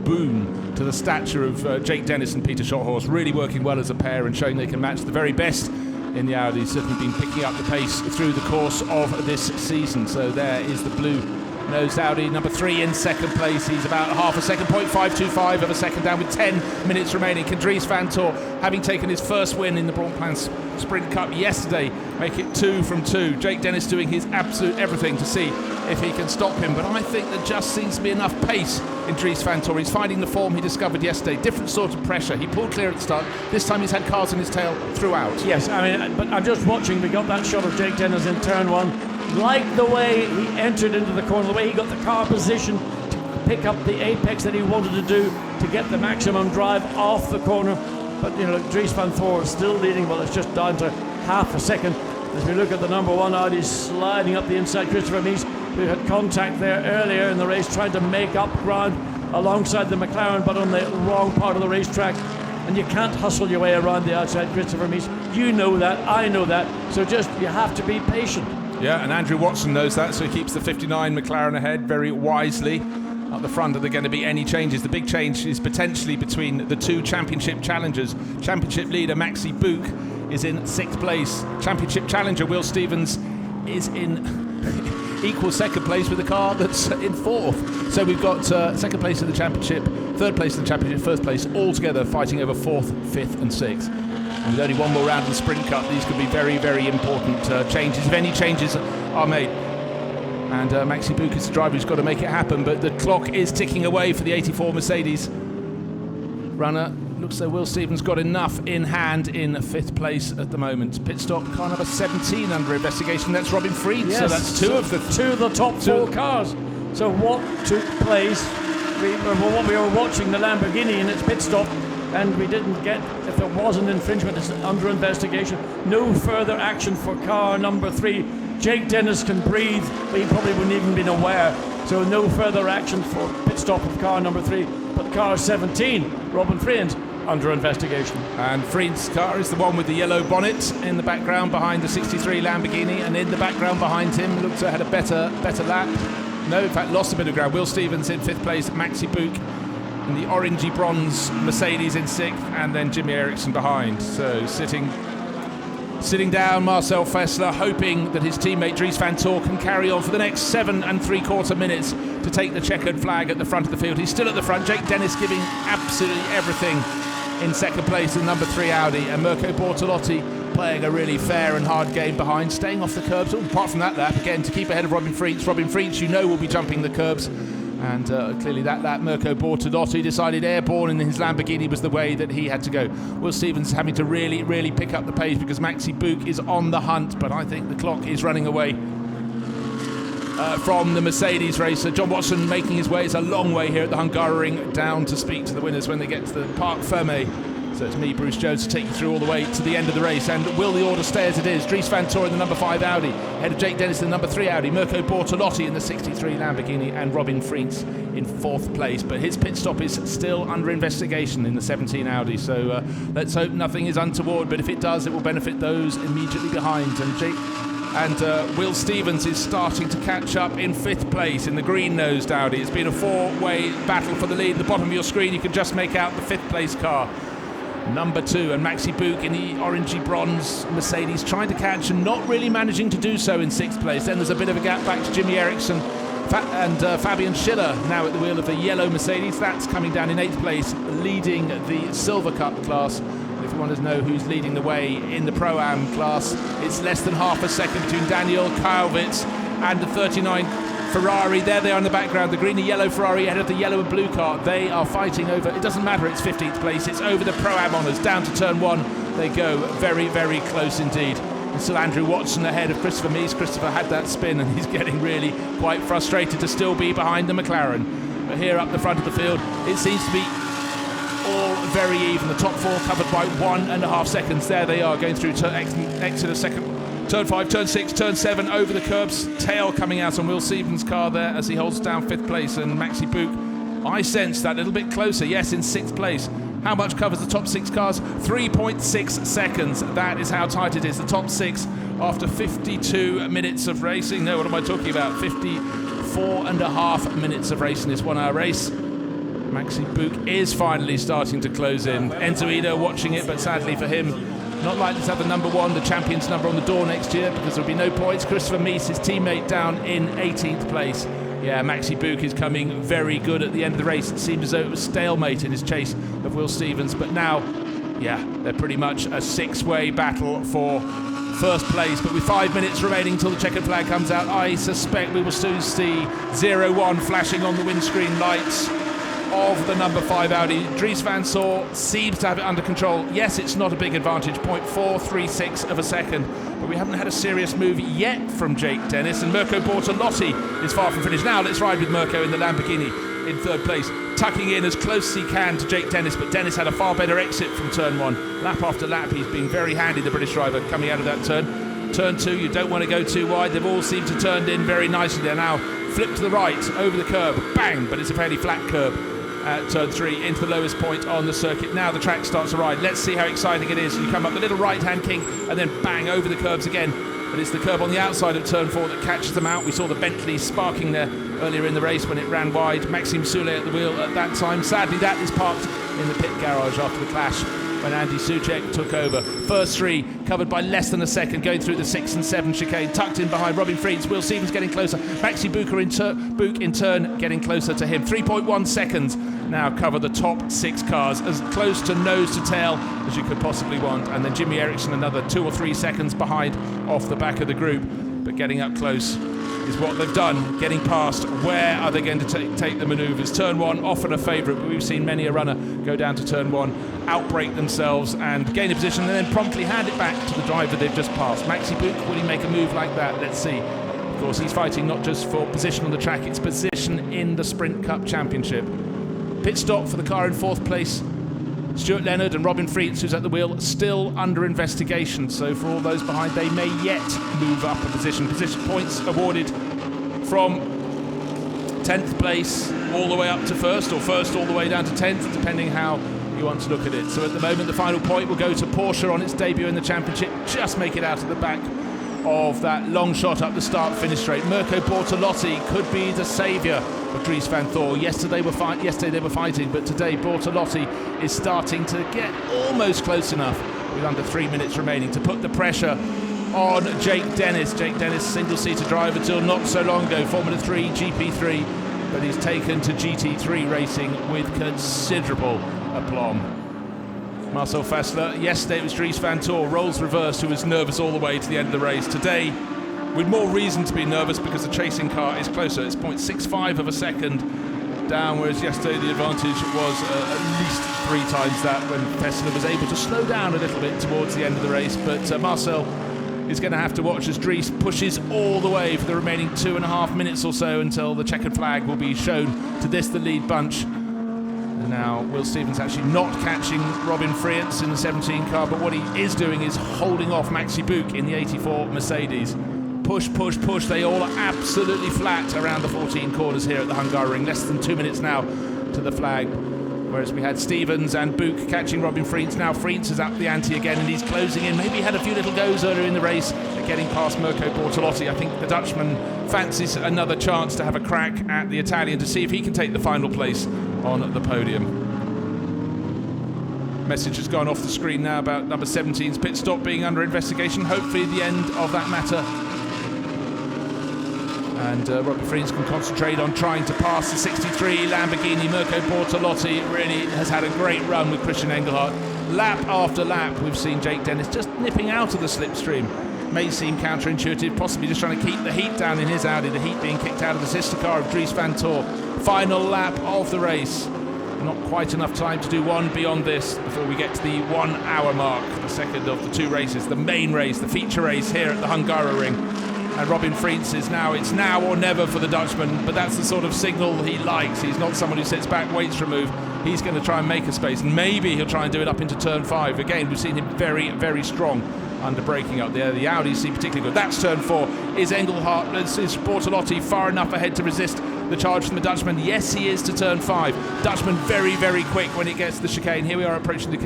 boon to the stature of Jake Dennis and Peter Schotthorst, really working well as a pair and showing they can match the very best in the Audi. Certainly been picking up the pace through the course of this season. So there is the blue nosed Audi, number 3 in 2nd place. He's about half a second, 0.525 of a second down with 10 minutes remaining. Can Dries van Toorn, having taken his first win in the Blancpain Sprint Cup yesterday, make it 2 from 2? Jake Dennis doing his absolute everything to see if he can stop him, but I think there just seems to be enough pace in Dries van Toorn. He's finding the form he discovered yesterday. Different sort of pressure. He pulled clear at the start. This time he's had cars in his tail throughout. Yes, I mean, but I'm just watching. We got that shot of Jake Dennis in turn 1. Like the way he entered into the corner, the way he got the car positioned to pick up the apex that he wanted to do to get the maximum drive off the corner. But Dries van Toorn is still leading. Well, it's just down to half a second. As we look at the number 1 Audi sliding up the inside, Christopher Mies, who had contact there earlier in the race, trying to make up ground alongside the McLaren, but on the wrong part of the racetrack. And you can't hustle your way around the outside, Christopher Mies. You know that, I know that. So you have to be patient. Yeah, and Andrew Watson knows that, so he keeps the 59 McLaren ahead very wisely. Up the front, are there going to be any changes? The big change is potentially between the 2 championship challengers. Championship leader Maxi Buch is in 6th place. Championship challenger Will Stevens is in equal 2nd place with a car that's in 4th. So we've got 2nd place in the championship, 3rd place in the championship, 1st place, all together fighting over 4th, 5th and 6th. And with only one more round in the Sprint Cup, these could be very, very important changes, if any changes are made. And Maxi Buch is the driver who's got to make it happen, but the clock is ticking away for the 84 Mercedes runner. Looks like Will Stevens got enough in hand in 5th place at the moment. Pit stop car number 17 under investigation. That's Robin Fried. Yes, so that's two of the top 4 cars. So what took place? We were watching the Lamborghini in its pit stop, and we didn't get, if there was an infringement, it's under investigation. No further action for car number 3. Jake Dennis can breathe, but he probably wouldn't even been aware. So no further action for pit stop of car number 3. But car 17, Robin Friend, under investigation. And Fried's car is the one with the yellow bonnet in the background behind the 63 Lamborghini, and in the background behind him looks to have had a better lap. No, in fact, lost a bit of ground. Will Stevens in 5th place, Maxi Buch in the orangey bronze Mercedes in 6th, and then Jimmy Eriksson behind. So sitting down, Marcel Fessler, hoping that his teammate Dries van Tor can carry on for the next 7 3/4 minutes to take the checkered flag at the front of the field. He's still at the front. Jake Dennis giving absolutely everything in 2nd place in number 3 Audi, and Mirko Bortolotti playing a really fair and hard game behind, staying off the curbs, apart from that lap, again, to keep ahead of Robin Frietz. Robin Frietz, you know, will be jumping the curbs. And clearly that lap, Mirko Bortolotti decided airborne in his Lamborghini was the way that he had to go. Will Stevens having to really pick up the pace because Maxi Buch is on the hunt, but I think the clock is running away from the Mercedes racer. John Watson making his way. It's a long way here at the Hungaroring down to speak to the winners when they get to the Parc Fermé. So it's me, Bruce Jones, to take you through all the way to the end of the race. And will the order stay as it is? Dries van Tor in the number 5 Audi, ahead of Jake Dennis in the number 3 Audi, Mirko Bortolotti in the 63 Lamborghini, and Robin Frietz in 4th place. But his pit stop is still under investigation in the 17 Audi. So let's hope nothing is untoward. But if it does, it will benefit those immediately behind. And Will Stevens is starting to catch up in 5th place in the green-nosed Audi. It's been a 4-way battle for the lead. At the bottom of your screen, you can just make out the 5th place car. Number 2, and Maxi Buch in the orangey bronze Mercedes trying to catch and not really managing to do so in 6th place. Then there's a bit of a gap back to Jimmy Eriksson and Fabian Schiller now at the wheel of the yellow Mercedes. That's coming down in 8th place, leading the Silver Cup class. If you want to know who's leading the way in the Pro-Am class, it's less than half a second between Daniel Kajovitz and the 39 Ferrari. There they are in the background, the green and yellow Ferrari ahead of the yellow and blue car. They are fighting over, it doesn't matter, it's 15th place, it's over the Pro-Am honours, down to turn 1 they go, very close indeed. And still Andrew Watson ahead of Christopher Mies. Christopher had that spin and he's getting really quite frustrated to still be behind the McLaren. But here up the front of the field, it seems to be all very even. The top 4 covered by 1.5 seconds. There they are, going through exit of second. Turn 5, turn 6, turn 7, over the curbs. Tail coming out on Will Stevens' car there as he holds down 5th place. And Maxi Buch, I sense that a little bit closer. Yes, in 6th place. How much covers the top 6 cars? 3.6 seconds. That is how tight it is. The top 6 after 52 minutes of racing. No, what am I talking about? 54.5 minutes of racing this 1 hour race. Maxi Buch is finally starting to close in. Enzo Ida watching it, but sadly for him, not likely to have the number 1, the champion's number on the door next year, because there'll be no points. Christopher Mies, his teammate, down in 18th place. Yeah, Maxi Buch is coming very good at the end of the race. It seemed as though it was stalemate in his chase of Will Stevens, but now, yeah, they're pretty much a 6-way battle for 1st place. But with 5 minutes remaining until the checkered flag comes out, I suspect we will soon see 0-1 flashing on the windscreen lights of the number 5 Audi. Dries van Tor seems to have it under control. Yes, it's not a big advantage, 0.436 of a second, but we haven't had a serious move yet from Jake Dennis, and Mirko Bortolotti is far from finished. Now let's ride with Mirko in the Lamborghini in 3rd place, tucking in as close as he can to Jake Dennis, but Dennis had a far better exit from turn 1. Lap after lap, he's been very handy, the British driver, coming out of that turn. Turn 2, you don't want to go too wide. They've all seemed to turned in very nicely. They're now flipped to the right, over the curb, bang, but it's a fairly flat curb. At turn 3 into the lowest point on the circuit. Now the track starts to ride. Let's see how exciting it is. You come up the little right-hand kink and then bang over the curbs again. But it's the curb on the outside of turn 4 that catches them out. We saw the Bentley sparking there earlier in the race when it ran wide. Maxime Soulet at the wheel at that time. Sadly, that is parked in the pit garage after the clash when Andy Soucek took over. First 3 covered by less than a second, going through the 6 and 7 chicane, tucked in behind Robin Frietz. Will Stevens getting closer. Maxi Buch in turn getting closer to him. 3.1 seconds now cover the top 6 cars, as close to nose to tail as you could possibly want. And then Jimmy Eriksson another 2 or 3 seconds behind off the back of the group. But getting up close is what they've done. Getting past, where are they going to take the manoeuvres? Turn 1, often a favourite, but we've seen many a runner go down to turn 1, outbrake themselves and gain a position and then promptly hand it back to the driver they've just passed. Maxi Buch, will he make a move like that? Let's see. Of course, he's fighting not just for position on the track, it's position in the Sprint Cup Championship. Pit stop for the car in 4th place. Stuart Leonard and Robin Frietz, who's at the wheel, still under investigation. So for all those behind, they may yet move up a position. Position points awarded from 10th place all the way up to 1st, or 1st all the way down to 10th, depending how you want to look at it. So at the moment, the final point will go to Porsche on its debut in the championship. Just make it out of the back of that long shot up the start-finish straight. Mirko Bortolotti could be the saviour of Dries van Thor. Yesterday they were fighting, but today Bortolotti is starting to get almost close enough, with under 3 minutes remaining, to put the pressure on Jake Dennis. Jake Dennis, single-seater driver till not so long ago, Formula 3, GP3, but he's taken to GT3 racing with considerable aplomb. Marcel Fassler, yesterday it was Dries van Thor, roles reversed, who was nervous all the way to the end of the race. Today, with more reason to be nervous because the chasing car is closer. It's 0.65 of a second down, whereas yesterday the advantage was at least 3 times that, when Fassler was able to slow down a little bit towards the end of the race. But Marcel is going to have to watch as Dries pushes all the way for the remaining 2.5 minutes or so until the checkered flag will be shown to this, the lead bunch. And now Will Stevens actually not catching Robin Friets in the 17 car, but what he is doing is holding off Maxi Buch in the 84 Mercedes. Push, push, push. They all are absolutely flat around the 14 corners here at the Hungaroring. Less than 2 minutes now to the flag. Whereas we had Stevens and Buch catching Robin Friets. Now Friets is up the ante again and he's closing in. Maybe he had a few little goes earlier in the race at getting past Mirko Bortolotti. I think the Dutchman fancies another chance to have a crack at the Italian to see if he can take the final place on the podium. Message has gone off the screen now about number 17's pit stop being under investigation. Hopefully the end of that matter. And Robin Friets can concentrate on trying to pass the 63 Lamborghini. Mirko Bortolotti really has had a great run with Christian Engelhardt. Lap after lap, we've seen Jake Dennis just nipping out of the slipstream. May seem counterintuitive, possibly just trying to keep the heat down in his Audi, the heat being kicked out of the sister car of Dries van Thor. Final lap of the race. Not quite enough time to do one beyond this before we get to the 1 hour mark, the second of the 2 races, the main race, the feature race here at the Hungaroring. And Robin Friets is now, it's now or never for the Dutchman, but that's the sort of signal he likes. He's not someone who sits back, waits for a move. He's going to try and make a space, and maybe he'll try and do it up into turn 5. Again, we've seen him very, very strong under braking up there. The Audi seem particularly good. That's turn 4. Is Engelhardt, is Bortolotti far enough ahead to resist the charge from the Dutchman? Yes, he is to turn 5. Dutchman very, very quick when it gets to the chicane. Here we are approaching the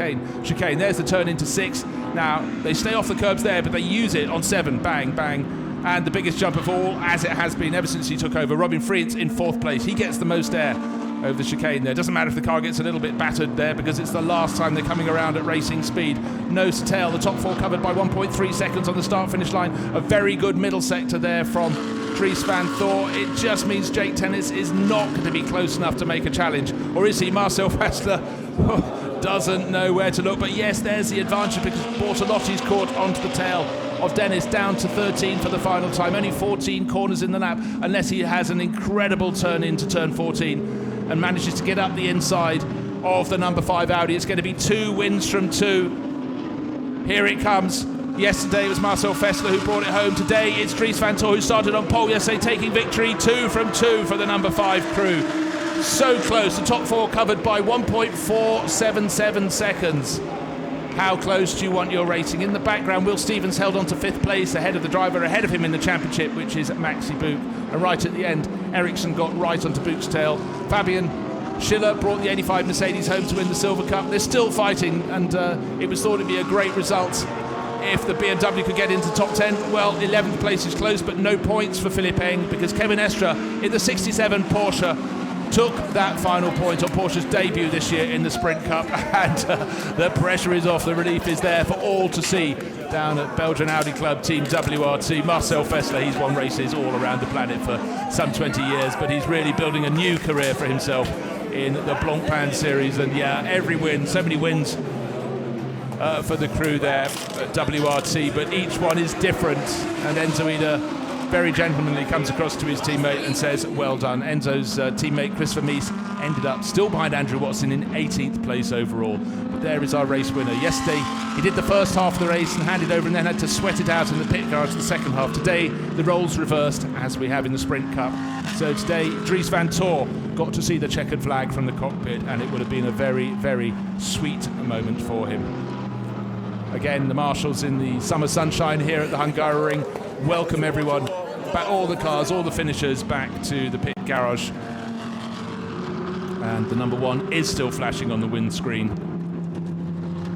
chicane. There's the turn into 6. Now, they stay off the curbs there, but they use it on 7. Bang, bang. And the biggest jump of all, as it has been ever since he took over, Robin Friets in 4th place. He gets the most air over the chicane there. Doesn't matter if the car gets a little bit battered there because it's the last time they're coming around at racing speed. Nose to tail, the top 4 covered by 1.3 seconds on the start-finish line. A very good middle sector there from Dries van Thor. It just means Jake Dennis is not going to be close enough to make a challenge. Or is he? Marcel Fassler doesn't know where to look. But yes, there's the advantage because Bortolotti's caught onto the tail of Dennis, down to 13 for the final time. Only 14 corners in the lap, unless he has an incredible turn into turn 14 and manages to get up the inside of the number 5 Audi. It's going to be 2 wins from 2. Here it comes. Yesterday it was Marcel Fassler who brought it home. Today it's Dries van Thor who started on pole yesterday, taking victory. 2 from 2 for the number 5 crew. So close. The top 4 covered by 1.477 seconds. How close do you want your rating? In the background, Will Stevens held on to 5th place ahead of the driver ahead of him in the championship, which is Maxi Buch. And right at the end, Ericsson got right onto Buch's tail. Fabian Schiller brought the 85 Mercedes home to win the Silver Cup. They're still fighting, and it was thought it'd be a great result if the BMW could get into top 10. Well, 11th place is close, but no points for Philipp Eng because Kevin Estra in the 67 Porsche took that final point on Porsche's debut this year in the Sprint Cup, and the pressure is off. The relief is there for all to see down at Belgian Audi Club Team WRT. Marcel Fassler, he's won races all around the planet for some 20 years, but he's really building a new career for himself in the Blancpain Series. And yeah, every win, so many wins for the crew there at WRT, but each one is different. And Enzo Ida very gentlemanly comes across to his teammate and says, well done. Enzo's teammate Christopher Mies ended up still behind Andrew Watson in 18th place overall. But there is our race winner. Yesterday he did the first half of the race and handed over and then had to sweat it out in the pit garage the second half. Today the roles reversed as we have in the Sprint Cup. So today Dries van Thor got to see the checkered flag from the cockpit, and it would have been a very, very sweet moment for him. Again, the marshals in the summer sunshine here at the Hungaroring welcome everyone, back, all the cars, all the finishers back to the pit garage. And the number 1 is still flashing on the windscreen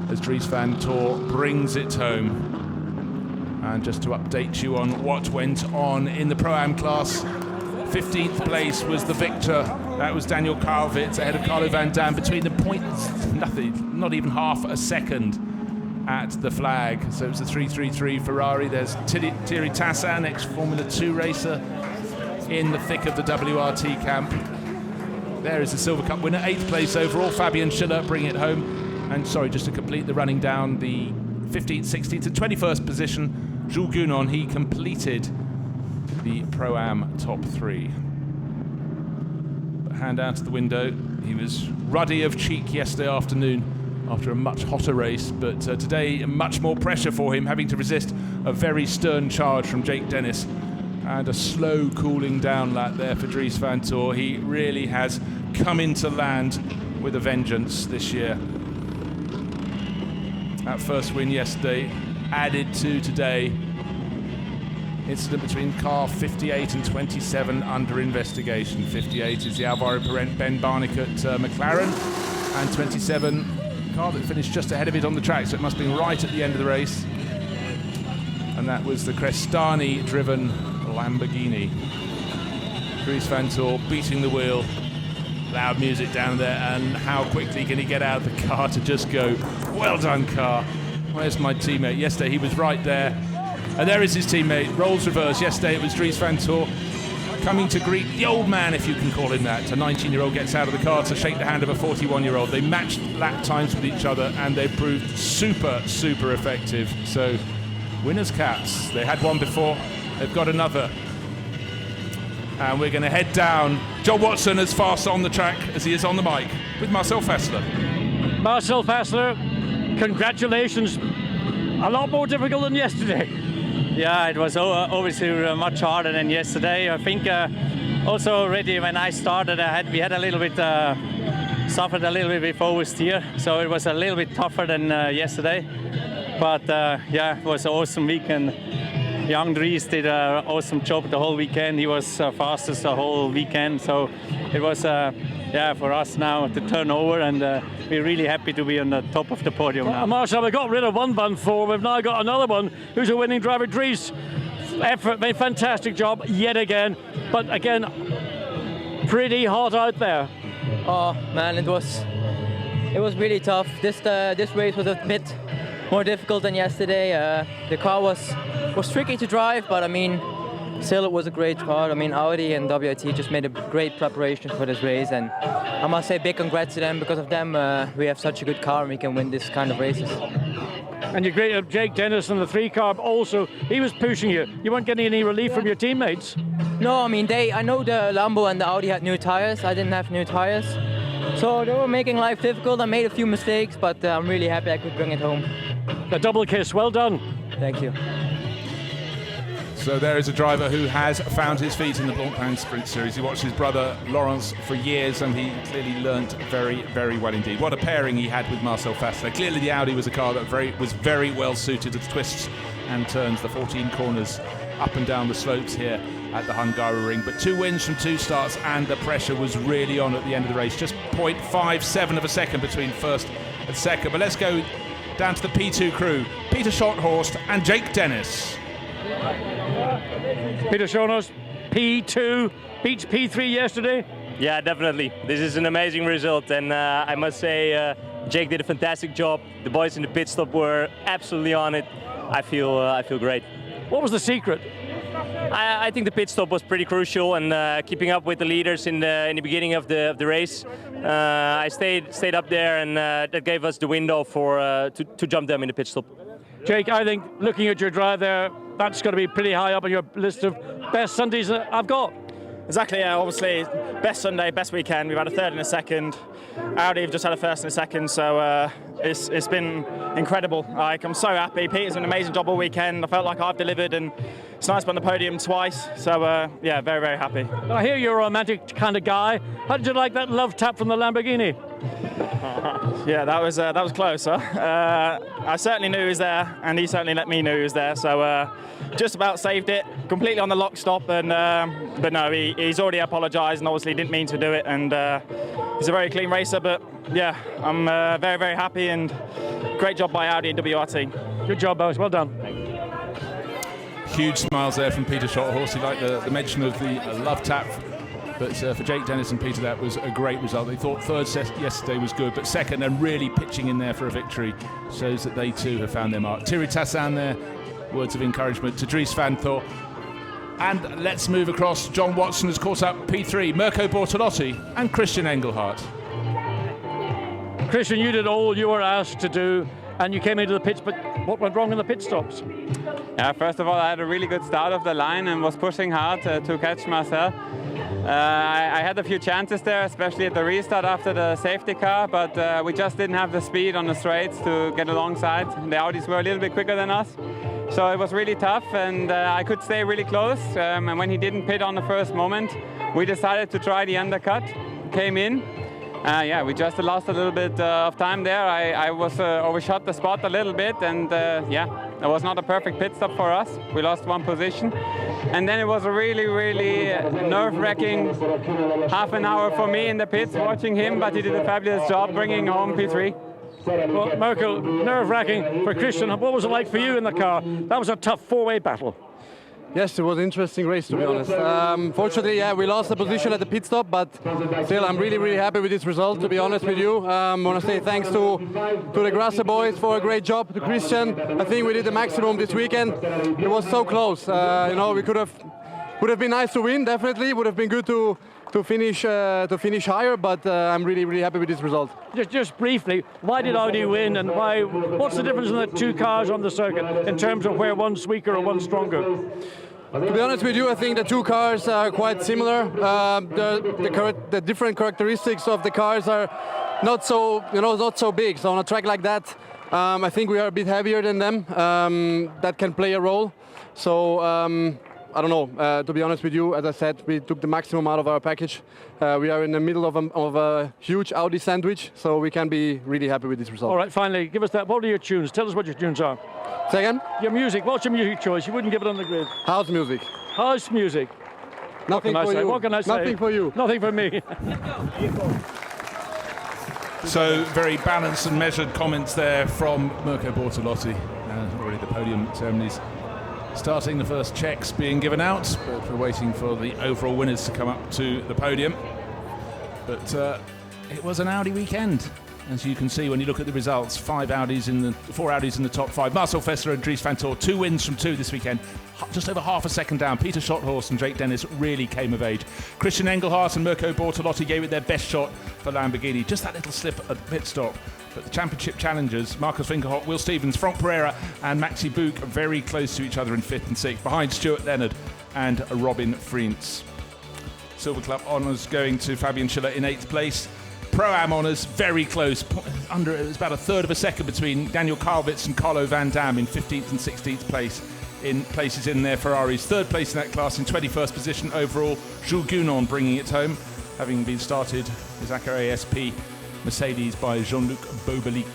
as Dries van Tor brings it home. And just to update you on what went on in the Pro-Am class, 15th place was the victor. That was Daniel Karlvitz ahead of Carlo Van Dam between the points, nothing, not even half a second at the flag. So it was a 333 Ferrari. There's Thierry Tassin, ex-Formula 2 racer, in the thick of the WRT camp. There is the Silver Cup winner, 8th place overall, Fabian Schiller bringing it home. And sorry, just to complete the running down, the 15th, 16th and 21st position, Jules Gounon, he completed the Pro-Am top 3. But hand out to the window, he was ruddy of cheek yesterday afternoon after a much hotter race, but today much more pressure for him, having to resist a very stern charge from Jake Dennis and a slow cooling down lap there for Dries van Tor. He really has come into land with a vengeance this year. That first win yesterday added to today. Incident between car 58 and 27 under investigation. 58 is the Alvaro Ben Barnicat McLaren, and 27, car that finished just ahead of it on the track, so it must have been right at the end of the race. And that was the Crestani-driven Lamborghini. Dries van Tor beating the wheel. Loud music down there, and how quickly can he get out of the car to just go, well done car. Where's my teammate? Yesterday he was right there. And there is his teammate, roles reverse. Yesterday it was Dries van Tor coming to greet the old man, if you can call him that. A 19-year-old gets out of the car to shake the hand of a 41-year-old. They matched lap times with each other, and they proved super, super effective. So, winners' caps. They had one before, they've got another. And we're going to head down. John Watson as fast on the track as he is on the mic with Marcel Fassler. Marcel Fassler, congratulations. A lot more difficult than yesterday. Yeah, it was obviously much harder than yesterday. I think also already when I started, we had a little bit suffered a little bit with oversteer, so it was a little bit tougher than yesterday. But yeah, it was an awesome weekend. Young Dries did an awesome job the whole weekend. He was fastest the whole weekend, so it was yeah, for us now to turn over, and we're really happy to be on the top of the podium now. Marshall, we got rid of one band four. We've now got another one who's a winning driver. Dries, effort, made fantastic job yet again, but again, pretty hot out there. Oh man, it was really tough. This race was a bit more difficult than yesterday. The car was tricky to drive, but I mean, still it was a great car. I mean, Audi and WRT just made a great preparation for this race, and I must say big congrats to them. Because of them, we have such a good car and we can win this kind of races. And you're great at Jake Dennis in the 3-car also. He was pushing you. You weren't getting any relief from your teammates. No, I mean, I know the Lambo and the Audi had new tires. I didn't have new tires. So they were making life difficult. I made a few mistakes, but I'm really happy I could bring it home. A double kiss, well done. Thank you. So there is a driver who has found his feet in the Blancpain Sprint Series. He watched his brother Laurence for years, and he clearly learnt very, very well indeed. What a pairing he had with Marcel Fassler. Clearly the Audi was a car that was very well suited to the twists and turns, the 14 corners up and down the slopes here at the Hungaroring. But 2 wins from 2 starts, and the pressure was really on at the end of the race. Just 0.57 of a second between first and second. But let's go down to the P2 crew. Peter Schotthorst and Jake Dennis. Peter Schotthorst, P2, beats P3 yesterday. Yeah, definitely. This is an amazing result, and I must say Jake did a fantastic job. The boys in the pit stop were absolutely on it. I feel great. What was the secret? I think the pit stop was pretty crucial, and keeping up with the leaders in the beginning of the race. I stayed up there, and that gave us the window to jump them in the pit stop. Jake, I think looking at your drive there, that's got to be pretty high up on your list of best Sundays I've got. Exactly, yeah, obviously best Sunday, best weekend. We've had a third and a second. Audi have just had a first and a second, so it's been incredible. I'm so happy. Peter's done an amazing job all weekend. I felt like I've delivered, and it's nice to be on the podium twice. So yeah, very, very happy. I hear you're a romantic kind of guy. How did you like that love tap from the Lamborghini? Yeah, that was close, huh? I certainly knew he was there, and he certainly let me know he was there. So just about saved it, completely on the lock stop. And but no, he's already apologised, and obviously didn't mean to do it. And he's a very clean racer. But yeah, I'm very, very happy, and great job by Audi and WRT. Good job, boys. Well done. Huge smiles there from Peter Schothorst. He liked the mention of the love tap. But for Jake Dennis and Peter, that was a great result. They thought third yesterday was good, but second and really pitching in there for a victory shows that they too have found their mark. Thierry Tassin there, words of encouragement to Dries van Thor. And let's move across. John Watson has caught up P3, Mirko Bortolotti and Christian Engelhardt. Christian, you did all you were asked to do, and you came into the pits, but what went wrong in the pit stops? Yeah, first of all, I had a really good start of the line and was pushing hard to catch Marcel. I had a few chances there, especially at the restart after the safety car, but we just didn't have the speed on the straights to get alongside. The Audis were a little bit quicker than us, so it was really tough, and I could stay really close. And when he didn't pit on the first moment, we decided to try the undercut, came in. Yeah, we just lost a little bit of time there. I was overshot the spot a little bit, and yeah, it was not a perfect pit stop for us. We lost one position. And then it was a really, really nerve-wracking half an hour for me in the pits watching him, but he did a fabulous job bringing home P3. Well, Mirko, nerve-wracking for Christian. What was it like for you in the car? That was a tough four-way battle. Yes, it was an interesting race, to be honest. Fortunately, yeah, we lost the position at the pit stop, but still, I'm really, really happy with this result, to be honest with you. I want to say thanks to the Grasser boys for a great job, to Christian. I think we did the maximum this weekend. It was so close. You know, would have been nice to win, definitely. Would have been good to finish higher, but I'm really, really happy with this result. Just briefly, why did Audi win, and what's the difference in the two cars on the circuit in terms of where one's weaker or one's stronger? To be honest with you, I think the two cars are quite similar. The different characteristics of the cars are not so big. So on a track like that, I think we are a bit heavier than them. That can play a role. So I don't know. To be honest with you, as I said, we took the maximum out of our package. We are in the middle of a huge Audi sandwich, so we can be really happy with this result. All right, finally, give us that. What are your tunes? Tell us what your tunes are. Say again? Your music. What's your music choice? You wouldn't give it on the grid. House music. House music. Nothing for you. What can I say? Nothing for you. Nothing for me. So very balanced and measured comments there from Mirko Bortolotti. Already the podium ceremonies starting, the first checks being given out, but we're waiting for the overall winners to come up to the podium. But it was an Audi weekend, as you can see when you look at the results. Four Audis in the top five. Marcel Fessler and Dries van Thor, 2 wins from 2 this weekend, just over half a second down. Peter Schothorst and Jake Dennis really came of age. Christian Engelhardt and Mirko Bortolotti gave it their best shot for Lamborghini. Just that little slip at the pit stop. But the championship challengers, Marcus Winkelhock, Will Stevens, Franck Pereira and Maxi Buch, are very close to each other in 5th and 6th, behind Stuart Leonard and Robin Frientz. Silver Club honours going to Fabian Schiller in 8th place. Pro-Am honours very close. It was about a third of a second between Daniel Karlwitz and Carlo Van Dam in 15th and 16th place. In places in their Ferraris. 3rd place in that class in 21st position overall. Jules Gounon bringing it home, having been started his Acura ASP Mercedes by Jean-Luc Bobelic.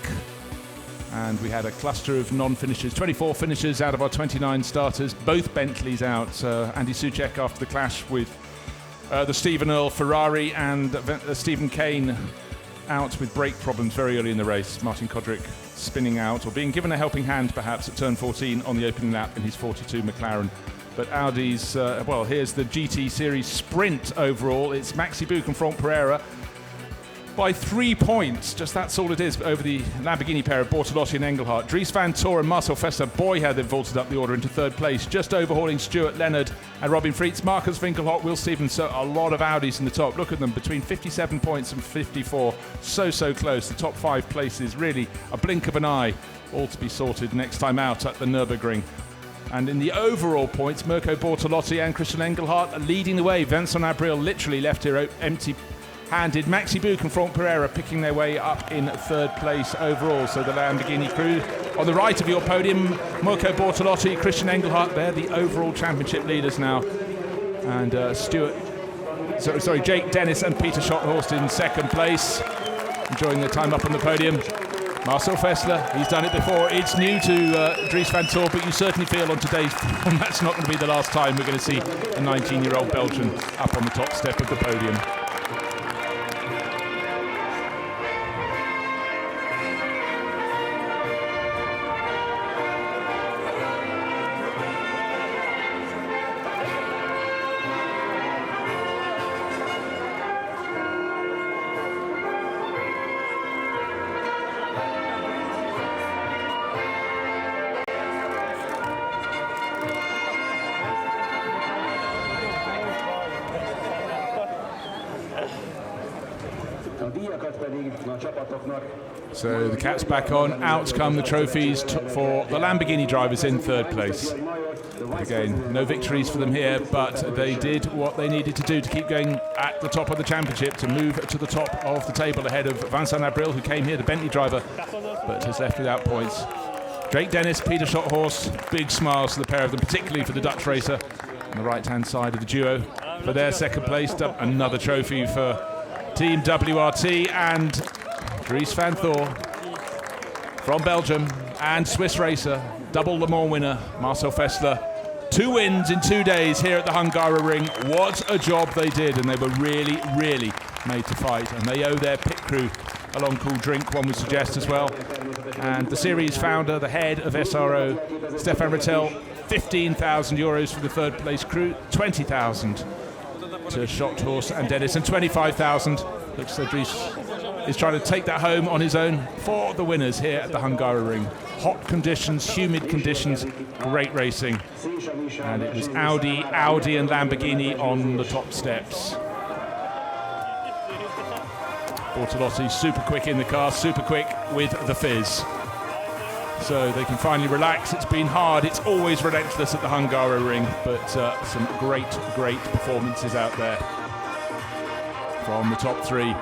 And we had a cluster of non-finishers, 24 finishers out of our 29 starters, both Bentleys out. Andy Soucek after the clash with the Stephen Earl Ferrari, and Stephen Kane out with brake problems very early in the race. Martin Kodrick spinning out, or being given a helping hand perhaps at turn 14 on the opening lap in his 42 McLaren. But Audi's, well, here's the GT Series sprint overall. It's Maxi Buch and Franck Pereira by 3 points. Just that's all it is over the Lamborghini pair of Bortolotti and Engelhardt. Dries van Thor and Marcel Fessler, boy how they've vaulted up the order into 3rd place, just overhauling Stuart Leonard and Robin Frientz. Marcus Winkelhock, Will Stevens, so a lot of Audis in the top. Look at them, between 57 points and 54. So close. The top 5 places, really a blink of an eye, all to be sorted next time out at the Nürburgring. And in the overall points, Mirko Bortolotti and Christian Engelhardt are leading the way. Vincent Abril literally left here empty handed. Maxi Buch and Franck Pereira picking their way up in third place overall. So the Lamborghini crew on the right of your podium, Mirko Bortolotti, Christian Engelhardt, they're the overall championship leaders now. And Jake Dennis and Peter Schotthorst in second place, enjoying their time up on the podium. Marcel Fessler, he's done it before. It's new to Dries van Tor, but you certainly feel on today's form that's not going to be the last time we're going to see a 19-year-old Belgian up on the top step of the podium. So the cap's back on, out come the trophies for the Lamborghini drivers in third place. Again, no victories for them here, but they did what they needed to do to keep going at the top of the championship, to move to the top of the table ahead of Vincent Abril, who came here, the Bentley driver, but has left without points. Jake Dennis, Peter Schotthorst, big smiles to the pair of them, particularly for the Dutch racer on the right-hand side of the duo. For their second place, another trophy for Team WRT, and Dries van Tor from Belgium, and Swiss racer, double Le Mans winner, Marcel Fessler. 2 wins in 2 days here at the Hungaroring. What a job they did, and they were really, really made to fight. And they owe their pit crew a long cool drink, one would suggest as well. And the series founder, the head of SRO, Stefan Rattel, 15,000 euros for the third place crew, 20,000 to Schotthorst and Dennis, and 25,000. Looks like Dries is trying to take that home on his own for the winners here at the Hungaroring. Hot conditions, humid conditions, great racing. And it was Audi and Lamborghini on the top steps. Bortolotti super quick in the car, super quick with the fizz. So they can finally relax. It's been hard, it's always relentless at the Hungaroring, but some great performances out there from the top 3.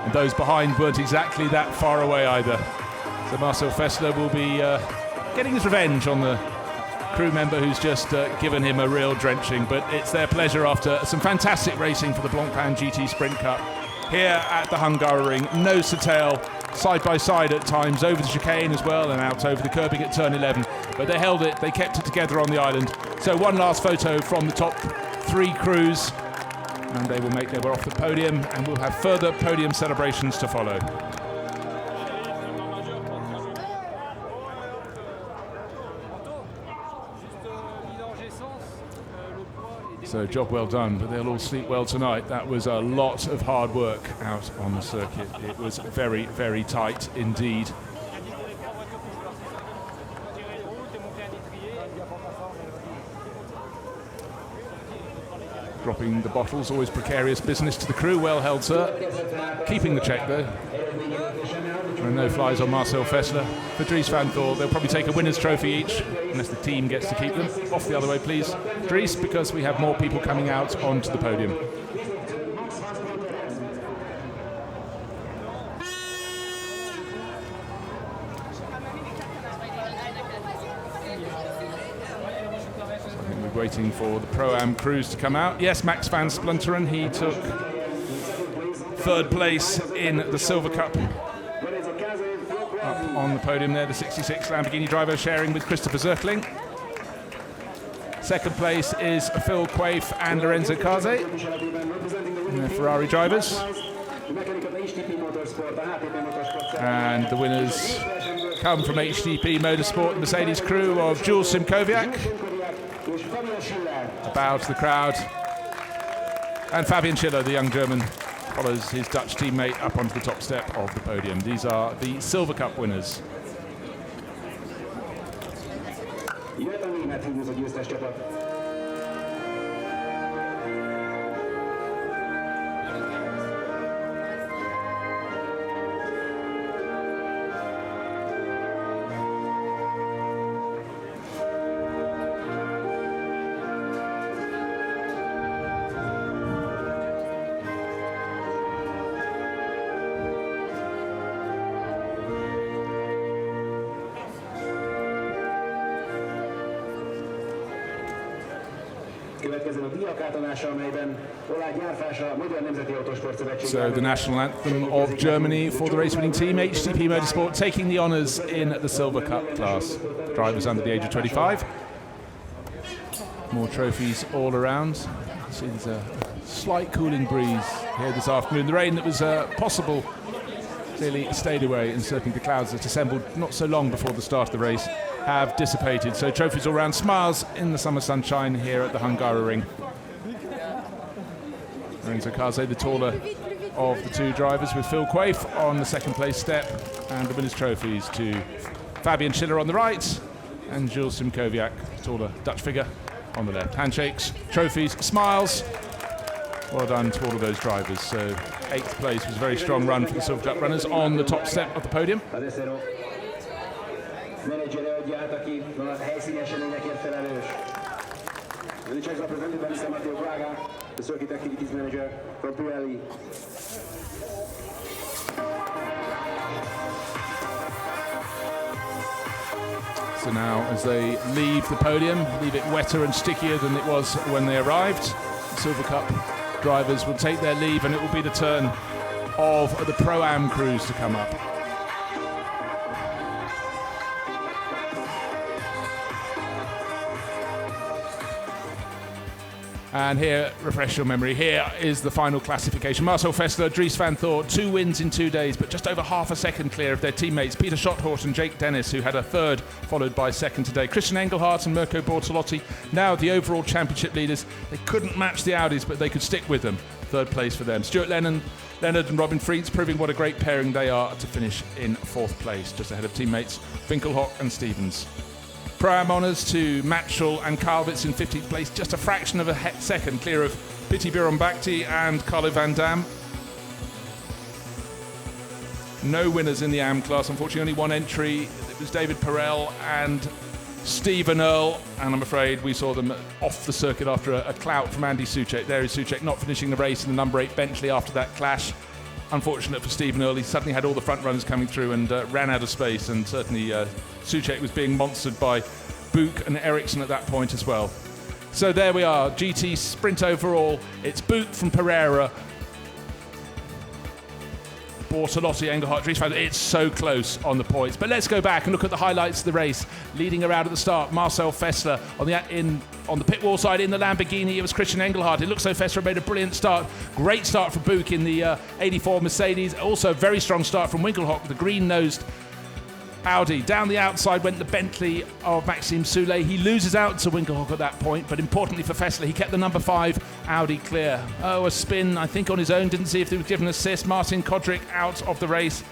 And those behind weren't exactly that far away either. So Marcel Fessler will be getting his revenge on the crew member who's just given him a real drenching, but it's their pleasure after some fantastic racing for the Blancpain GT Sprint Cup here at the Hungaroring. Nose to tail, side by side at times, over the chicane as well, and out over the curbing at turn 11. But they held it, they kept it together on the island. So one last photo from the top 3 crews, and they will make their way off the podium, and we'll have further podium celebrations to follow. So job well done, but they'll all sleep well tonight. That was a lot of hard work out on the circuit. It was very, very tight indeed. Dropping the bottles, always precarious business to the crew. Well held, sir. Keeping the check, though. And no flies on Marcel Fessler. For Dries van Tor, they'll probably take a winner's trophy each, unless the team gets to keep them. Off the other way, please, Dries, because we have more people coming out onto the podium. Waiting for the Pro-Am crews to come out. Yes, Max van Splunteren, he took third place in the Silver Cup. Up on the podium there, the 66 Lamborghini driver sharing with Christopher Zirkling. Second place is Phil Quaife and Lorenzo Caze, the Ferrari drivers. And the winners come from HTP Motorsport, the Mercedes crew of Jules Simkowiak. A bow to the crowd. And Fabian Schiller, the young German, follows his Dutch teammate up onto the top step of the podium. These are the Silver Cup winners. So the national anthem of Germany for the race-winning team, HTP Motorsport, taking the honours in the Silver Cup class. Drivers under the age of 25. More trophies all around. See, there's a slight cooling breeze here this afternoon. The rain that was possible clearly stayed away, and certainly the clouds that assembled not so long before the start of the race have dissipated. So trophies all around, smiles in the summer sunshine here at the Hungaroring. Lorenzo Kaze, the taller of the two drivers, with Phil Quaife on the second place step, and the winners' trophies to Fabian Schiller on the right and Jules Simkowiak, taller Dutch figure, on the left. Handshakes, trophies, smiles. Well done to all of those drivers. So 8th place was a very strong run for the Silver Cup runners on the top step of the podium. So now as they leave the podium, leave it wetter and stickier than it was when they arrived. The Silver Cup drivers will take their leave, and it will be the turn of the Pro-Am crews to come up. And here, refresh your memory, here is the final classification. Marcel Fessler, Dries van Thor, 2 wins in 2 days, but just over half a second clear of their teammates, Peter Schotthort and Jake Dennis, who had a third, followed by second today. Christian Engelhardt and Mirko Bortolotti, now the overall championship leaders. They couldn't match the Audis, but they could stick with them. Third place for them. Stuart Leonard and Robin Frietz proving what a great pairing they are to finish in 4th place, just ahead of teammates Winkelhock and Stevens. Pro-Am honours to Matchell and Karlwitz in 15th place, just a fraction of a second clear of Piti Bhirombhakti and Carlo Van Dam. No winners in the AM class, unfortunately only one entry. It was David Perel and Stephen Earle, and I'm afraid we saw them off the circuit after a clout from Andy Soucek. There is Soucek not finishing the race in the number 8 Bentley after that clash. Unfortunate for Stephen Earle, he suddenly had all the front runners coming through and ran out of space, and certainly Soucek was being monstered by Book and Ericsson at that point as well. So there we are, GT sprint overall. It's Book from Pereira, Bortolotti, Engelhardt, Dries van Thor. It's so close on the points. But let's go back and look at the highlights of the race. Leading around at the start, Marcel Fessler on the pit wall side in the Lamborghini. It was Christian Engelhardt. It looks so Fessler made a brilliant start. Great start for Book in the 84 Mercedes. Also a very strong start from Winkelhock, the green-nosed Audi. Down the outside went the Bentley of Maxime Soulet. He loses out to Winkelhock at that point, but importantly for Fessler, he kept the number 5 Audi clear. Oh, a spin, I think, on his own. Didn't see if he was given an assist. Martin Kodrick out of the race.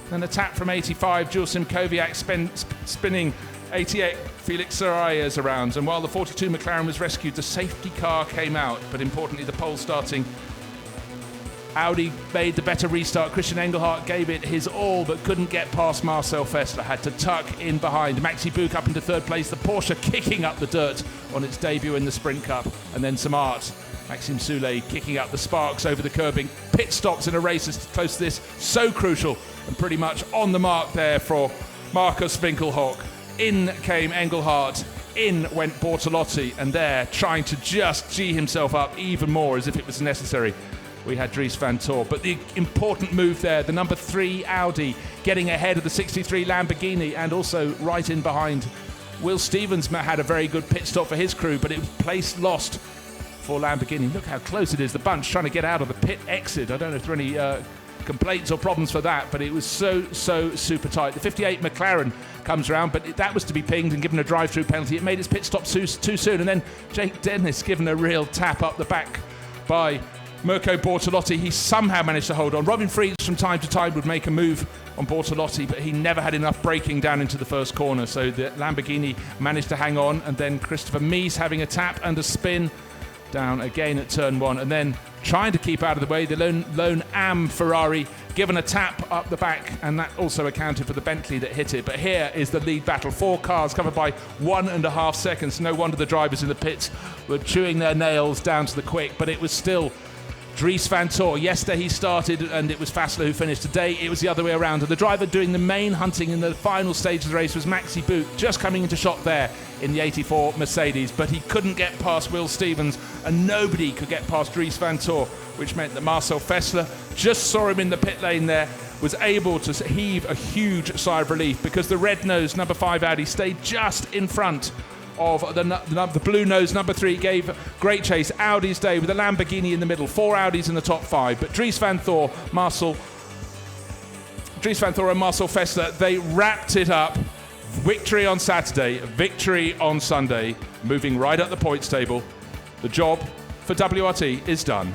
Then a tap from 85, Jules Simkowiak spinning 88 Felix Sarayas around. And while the 42 McLaren was rescued, the safety car came out. But importantly, the pole starting Audi made the better restart. Christian Engelhardt gave it his all, but couldn't get past Marcel Fessler. Had to tuck in behind. Maxi Book up into 3rd place. The Porsche kicking up the dirt on its debut in the Sprint Cup. And then some art. Maxime Soulet kicking up the sparks over the curbing. Pit stops in a race as close to this. So crucial. And pretty much on the mark there for Markus Winkelhock. In came Engelhardt. In went Bortolotti. And there, trying to just G himself up even more as if it was necessary, we had Dries van Thor. But the important move there, the number 3 Audi getting ahead of the 63 Lamborghini, and also right in behind. Will Stevens had a very good pit stop for his crew, but it was place lost for Lamborghini. Look how close it is. The bunch trying to get out of the pit exit. I don't know if there are any complaints or problems for that, but it was so super tight. The 58 McLaren comes around, but that was to be pinged and given a drive-through penalty. It made its pit stop too soon, and then Jake Dennis given a real tap up the back by Mirko Bortolotti. He somehow managed to hold on. Robin Frietz from time to time would make a move on Bortolotti, but he never had enough braking down into the first corner, so the Lamborghini managed to hang on. And then Christopher Mies having a tap and a spin down again at turn 1, and then trying to keep out of the way, the lone AM Ferrari given a tap up the back, and that also accounted for the Bentley that hit it. But here is the lead battle. 4 cars covered by 1.5 seconds. No wonder the drivers in the pits were chewing their nails down to the quick, but it was still Dries van Tor. Yesterday he started and it was Fassler who finished. Today it was the other way around. And the driver doing the main hunting in the final stage of the race was Maxi Boot, just coming into shot there in the 84 Mercedes. But he couldn't get past Will Stevens and nobody could get past Dries van Tor, which meant that Marcel Fassler just saw him in the pit lane there, was able to heave a huge sigh of relief because the red-nosed number 5 Audi stayed just in front of the blue-nosed number 3, gave great chase. Audi's day with a Lamborghini in the middle, 4 Audis in the top 5. But Dries van Tor and Marcel Fassler, they wrapped it up. Victory on Saturday, victory on Sunday, moving right up the points table. The job for WRT is done.